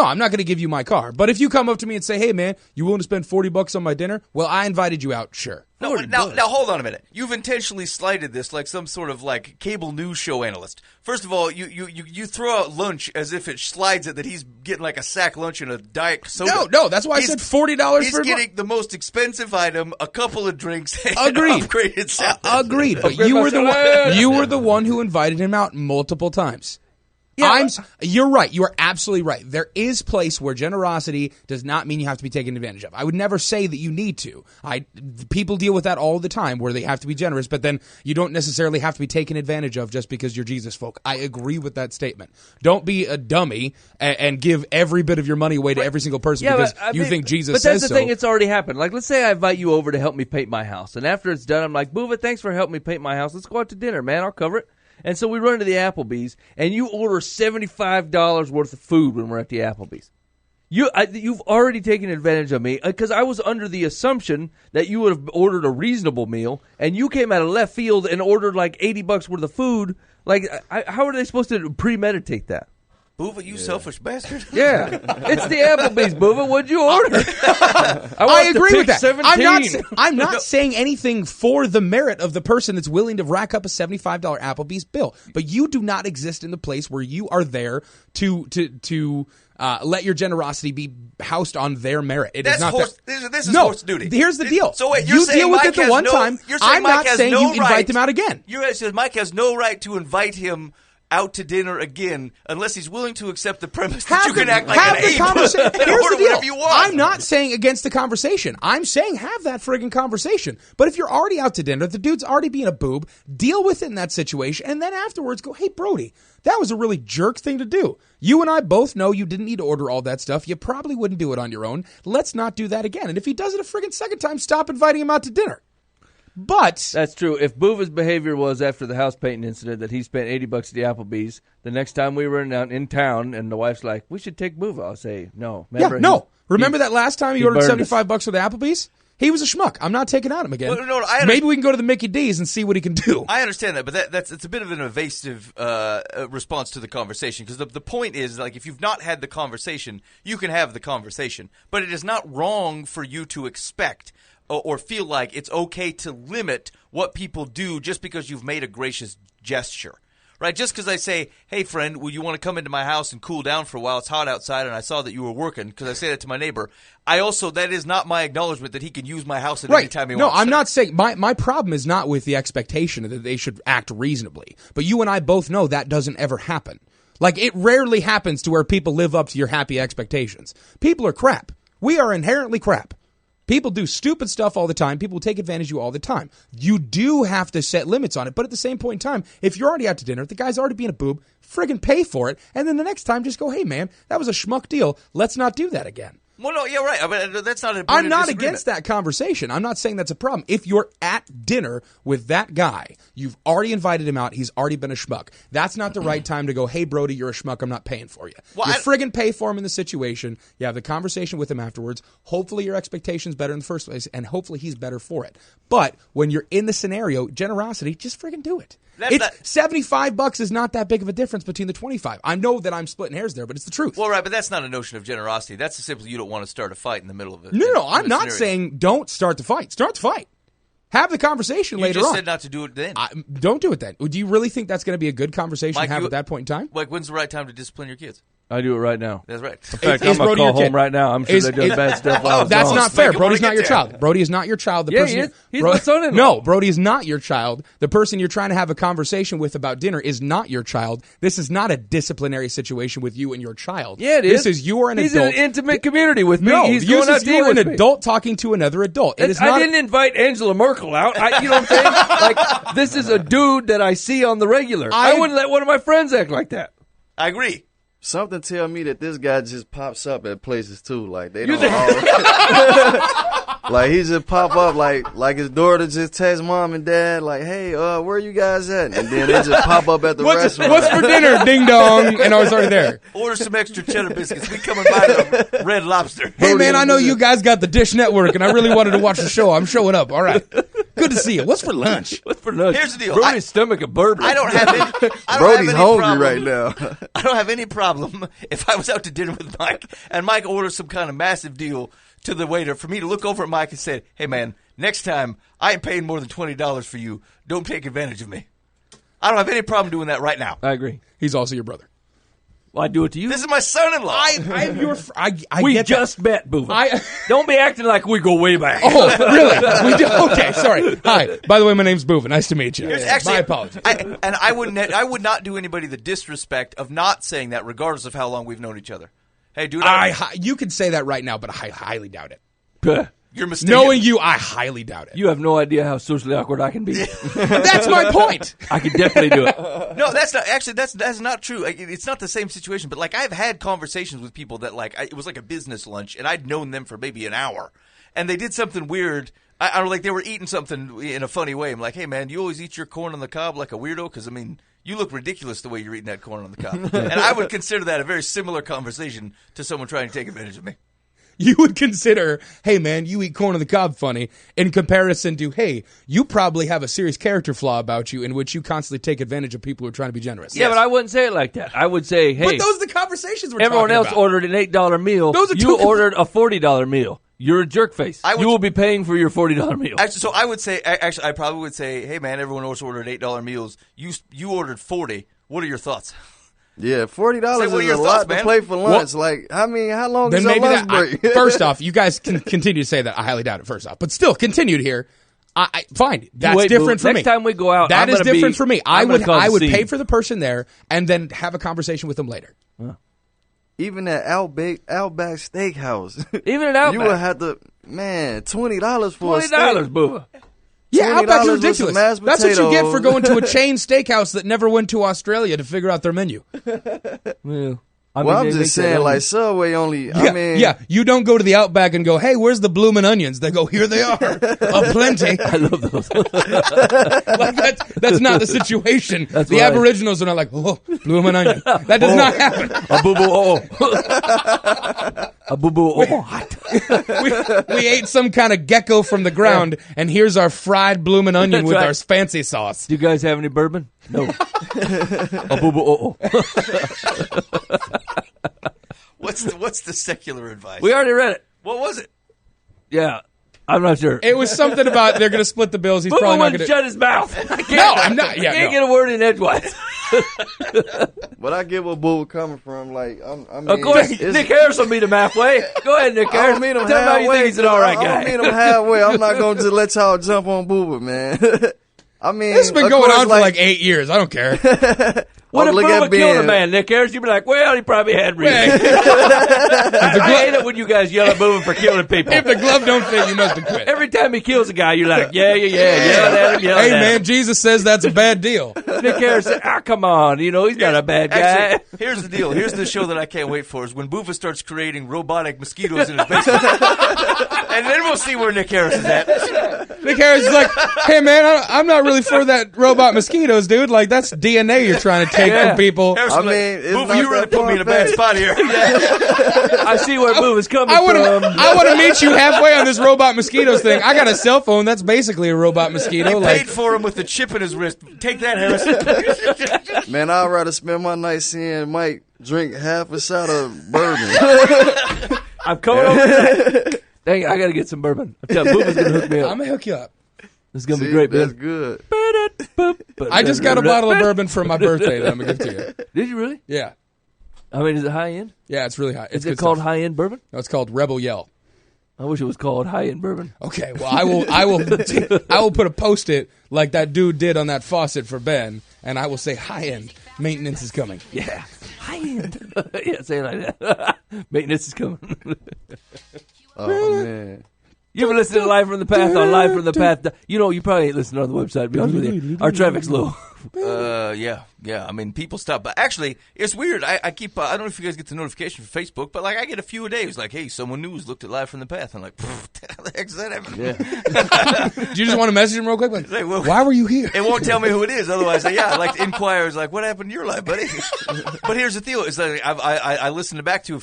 I'm not going to give you my car. But if you come up to me and say, hey man, you willing to spend $40 on my dinner? Well, I invited you out. Sure. No, now hold on a minute. You've intentionally slighted this like some sort of like cable news show analyst. First of all, you throw out lunch as if it slides it that he's getting like a sack lunch and a diet soda. No, that's why I said $40 He's for getting the most expensive item, a couple of drinks, and Agreed. an upgraded salad. Agreed. But Upgrade you my were salad. you were the one who invited him out multiple times. Yeah, you're right. You are absolutely right. There is place where generosity does not mean you have to be taken advantage of. I would never say that you need to. People deal with that all the time where they have to be generous, but then you don't necessarily have to be taken advantage of just because you're Jesus folk. I agree with that statement. Don't be a dummy and give every bit of your money away to every single person because you think Jesus says so. But that's the thing, it's already happened. Like, let's say I invite you over to help me paint my house, and after it's done, I'm like, Boova, thanks for helping me paint my house. Let's go out to dinner, man. I'll cover it. And so we run to the Applebee's, and you order $75 worth of food when we're at the Applebee's. You've already taken advantage of me because I was under the assumption that you would have ordered a reasonable meal, and you came out of left field and ordered like $80 worth of food. Like, how are they supposed to premeditate that? Boova, you selfish bastard. Yeah, it's the Applebee's, Boova. What'd you order? I agree with that. 17. I'm not saying anything for the merit of the person that's willing to rack up a $75 Applebee's bill, but you do not exist in the place where you are there to let your generosity be housed on their merit. That's is not horse. that. This is No, horse duty. here's the deal. So wait, you're you saying deal with Mike it the has one no, time. You're saying I'm Mike not has saying no you invite them out again. You're saying Mike has no right to invite him out to dinner again unless he's willing to accept the premise that you can act like have an the ape conversation. and Here's order the deal. whatever you want. I'm not saying against the conversation. I'm saying have that friggin' conversation. But if you're already out to dinner, the dude's already being a boob, deal with it in that situation, and then afterwards go, hey, Brody, that was a really jerk thing to do. You and I both know you didn't need to order all that stuff. You probably wouldn't do it on your own. Let's not do that again. And if he does it a friggin' second time, stop inviting him out to dinner. But that's true. If Boova's behavior was after the house painting incident that he spent $80 at the Applebee's, the next time we were in town and the wife's like, we should take Boova, I'll say, no. Remember that last time he ordered $75 for the Applebee's? He was a schmuck. I'm not taking on him again. Well, no, maybe we can go to the Mickey D's and see what he can do. I understand that, but it's a bit of an evasive response to the conversation because the point is, like, if you've not had the conversation, you can have the conversation. But it is not wrong for you to expect or feel like it's okay to limit what people do just because you've made a gracious gesture. Right? Just because I say, hey, friend, will you want to come into my house and cool down for a while? It's hot outside, and I saw that you were working, because I say that to my neighbor. That is not my acknowledgement that he can use my house at any time he wants. No, I'm not saying, my problem is not with the expectation that they should act reasonably. But you and I both know that doesn't ever happen. Like, it rarely happens to where people live up to your happy expectations. People are crap. We are inherently crap. People do stupid stuff all the time. People take advantage of you all the time. You do have to set limits on it. But at the same point in time, if you're already out to dinner, the guy's already being a boob, friggin' pay for it. And then the next time, just go, hey, man, that was a schmuck deal. Let's not do that again. Well, no, yeah, right. I mean, that's not a I'm not against that conversation. I'm not saying that's a problem. If you're at dinner with that guy, you've already invited him out, he's already been a schmuck. That's not the right time to go, hey, Brody, you're a schmuck, I'm not paying for you. Well, you friggin' pay for him in the situation. You have the conversation with him afterwards. Hopefully your expectation's better in the first place, and hopefully he's better for it. But when you're in the scenario, generosity, just friggin' do it. $75 is not that big of a difference between the 25. I know that I'm splitting hairs there, but it's the truth. Well, right, but that's not a notion of generosity. That's simply you don't want to start a fight in the middle of it. No, I'm not saying don't start the fight. Start the fight. Have the conversation later on. You just said not to do it then. Don't do it then. Do you really think that's going to be a good conversation to have at that point in time? Like, when's the right time to discipline your kids? I do it right now. That's right. In fact, I'm going to call home right now. I'm sure they're doing bad stuff. Oh, that's not fair. Brody's not your child. Brody is not your child. The person he is. He's my son-in-law. No, Brody is not your child. The person you're trying to have a conversation with about dinner is not your child. This is not a disciplinary situation with you and your child. Yeah, it is. This is you are an He's adult. in an intimate community with me. No, he's going out to you eat are an with me. adult talking to another adult. It is I not didn't invite Angela Merkel out. You know what I'm saying? Like, this is a dude that I see on the regular. I wouldn't let one of my friends act like that. I agree. Something tell me that this guy just pops up at places too. Like they don't like he just pop up like his daughter just text mom and dad like, hey, where you guys at? And then they just pop up at the restaurant. What's for dinner? Ding dong, and I was already there. Order some extra cheddar biscuits. We coming by the Red Lobster. Hey man, I know you guys got the Dish Network, and I really wanted to watch the show. I'm showing up. All right, good to see you. What's for lunch? Here's the deal. Brody's stomach a bourbon. I don't have any. Brody's hungry right now. I don't have any problem if I was out to dinner with Mike and Mike orders some kind of massive deal to the waiter for me to look over at Mike and say, hey man, next time I ain't paying more than $20 for you. Don't take advantage of me. I don't have any problem doing that right now. I agree. He's also your brother. Well, I do it to you. This is my son-in-law. I'm your. We get just met, Boova. Don't be acting like we go way back. Oh, really? We do? Okay, sorry. Hi. By the way, my name's Boova. Nice to meet you. Actually, my apologies. I would not do anybody the disrespect of not saying that, regardless of how long we've known each other. Hey, dude. You could say that right now, but I highly doubt it. You're mistaken. Knowing you, I highly doubt it. You have no idea how socially awkward I can be. That's my point. I could definitely do it. No, that's not. Actually, that's not true. It's not the same situation. But like, I've had conversations with people that it was like a business lunch, and I'd known them for maybe an hour, and they did something weird. I don't like they were eating something in a funny way. I'm like, hey man, you always eat your corn on the cob like a weirdo? Because I mean, you look ridiculous the way you're eating that corn on the cob. And I would consider that a very similar conversation to someone trying to take advantage of me. You would consider, hey man, you eat corn on the cob funny, in comparison to, hey, you probably have a serious character flaw about you in which you constantly take advantage of people who are trying to be generous. Yeah, but I wouldn't say it like that. I would say, hey, but those are the conversations we're everyone talking else about. ordered an $8 meal. You ordered a $40 meal. You're a jerk face. You will be paying for your $40 meal. Actually, so I would say, I probably would say, hey man, everyone else ordered $8 meals. You ordered 40. What are your thoughts? Yeah, $40 is a lot to play for lunch. Like, I mean, how long is our lunch break? First off, you guys can continue to say that. I highly doubt it, first off. But still, continued here. Fine. That's Wait, different boo. for me. Next time we go out, that I'm is gonna different be- for me. I'm gonna cause I a would scene. pay for the person there and then have a conversation with them later. Even at Outback Steakhouse, Even at Outback. you would have to, man, $20 for a steak. $20, boo. Yeah, Outback's $20 with some ridiculous. mashed That's what you get for potatoes. going to a chain steakhouse that never went to Australia to figure out their menu. Well, Well, I'm they just make that saying, like onion. Subway only. Yeah, I mean, yeah. You don't go to the Outback and go, "Hey, where's the bloomin' onions?" They go, "Here they are, aplenty." I love those. Like that's not the situation. That's The right. Aboriginals are not like, "Oh, bloomin' onion." That does not happen. A boo boo oh. A boo boo oh. Hot. We ate some kind of gecko from the ground, and here's our fried bloomin' onion That's with right. our fancy sauce. Do you guys have any bourbon? No. A boo boo oh. What's the secular advice? We already read it. What was it? Yeah. I'm not sure. It was something about they're going to split the bills. He's Boo boo probably not wouldn't going to. shut his mouth. I can't, No, I'm not. Yeah, I can't no. get a word in edgewise. but I get where Boo coming from. Like, I mean, Of course, it's- Nick Harris will meet him halfway. Go ahead, Nick I Harris. don't meet him Tell me how you halfway. think he's an all right I guy. don't meet him halfway. I'm not going to just let y'all jump on Booba, man. I mean, This has been of going course, on for like 8 years. I don't care. What if look Booba at killed a Ben. man, Nick Harris? You'd be like, well, he probably had reason. Hey, I hate it when you guys yell at Booba for killing people. if the glove don't fit, you must have quit. Every time he kills a guy, you're like, yeah, yell at him, yell Hey at man, Jesus says that's a bad deal. him. Nick Harris said, come on, he's not a bad guy. Actually, here's the deal. Here's the show that I can't wait for is when Boofa starts creating robotic mosquitoes in his basement. And then we'll see where Nick Harris is at. Nick Harris is like, hey man, I'm not really for that robot mosquitoes, dude. Like that's DNA you're trying to take Yeah. from people. Harris I is like, mean, it's Boofa, not you really that put me in a bad far-fetched. spot here. I see where Booba's coming I want from. to meet you halfway on this robot mosquitoes thing. I got a cell phone. That's basically a robot mosquito. He Like, paid for him with the chip in his wrist. Take that, Harris. Man, I'd rather spend my night seeing Mike drink half a shot of bourbon. I'm coming over tonight. Dang, I got to get some bourbon. I'm telling you, Booba's going to hook me I'm up. gonna hook you up. This is going to See, be great, that's man. good. I just got a bottle of bourbon for my birthday that I'm gonna give to you. Did you really? Yeah, I mean, is it high end? yeah, it's really high. It's Is it good called stuff. high end bourbon? No, it's called Rebel Yell. I wish it was called high end bourbon. Okay, well, I will put a post-it like that dude did on that faucet for Ben, and I will say high end maintenance is coming. Yeah. High end. Yeah, say it like that. Maintenance is coming. Oh, man. You ever listen to Live from the Path on Live from the Path? You know, you probably ain't listening on the website. To be honest with you. Our traffic's low. Yeah. I mean, people stop. But actually, it's weird. I keep. I don't know if you guys get the notification from Facebook, but like I get a few a day. It's like, hey, someone new has looked at Live from the Path. I'm like, how the heck is that happening? Yeah. Do you just want to message him real quick? Like, Like, well, why were you here? It won't tell me who it is. Otherwise, I'd like to inquire. It's like, what happened to your life, buddy? But here's the deal: it's like I listened back to a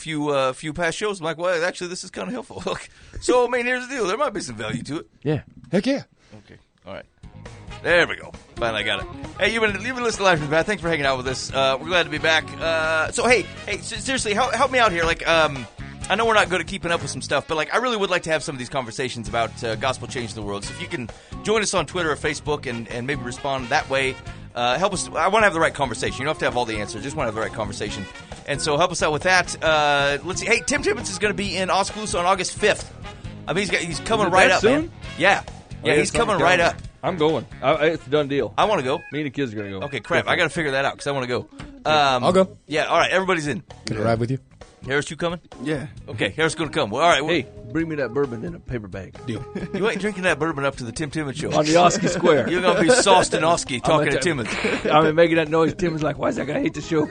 few past shows. I'm like, well, actually, this is kind of helpful. So, I mean, here's the deal: there might be some value to it. Yeah. Heck yeah. Okay, all right. There we go. Finally got it. Hey, you've been listening to Live from the Path. Thanks for hanging out with us. We're glad to be back. So, hey, seriously, help me out here. Like, I know we're not good at keeping up with some stuff, but like, I really would like to have some of these conversations about gospel change the world. So, if you can join us on Twitter or Facebook and maybe respond that way, help us. I want to have the right conversation. You don't have to have all the answers. Just want to have the right conversation. And so, help us out with that. Let's see. Hey, Tim Timmons is going to be in Oskaloosa on August 5th. I mean, he's coming Is it right that up, soon? man. Yeah, he's coming right up. I'm going. It's a done deal. I want to go. Me and the kids are going to go. Okay, crap. I got to figure that out because I want to go. I'll go. Yeah, all right. Everybody's in. Can I ride with you? Harris, you coming? Yeah. Okay, Harris going to come. Well, all right. Well, Hey, bring me that bourbon in a paper bag. Deal. you ain't drinking that bourbon up to the Tim Timmons show. On the Oski Square. You're going to be sauced in Oski talking to Timmons. I mean, making that noise. Tim was like, why does that guy hate the show?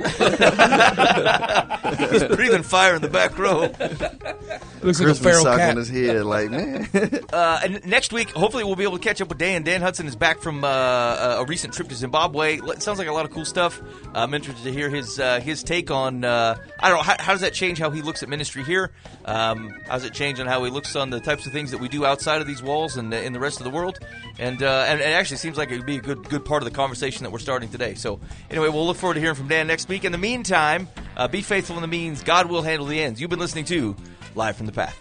He's breathing fire in the back row. Looks like a Christmas feral sock cat. on his head, like, man. And next week, hopefully, we'll be able to catch up with Dan. Dan Hudson is back from a recent trip to Zimbabwe. It sounds like a lot of cool stuff. I'm interested to hear his take on, I don't know, how does that change how he looks at ministry here? How does it change on how he looks on the types of things that we do outside of these walls and in the rest of the world? And it actually seems like it would be a good part of the conversation that we're starting today. So anyway, we'll look forward to hearing from Dan next week. In the meantime, be faithful in the means. God will handle the ends. You've been listening to Live from the Path.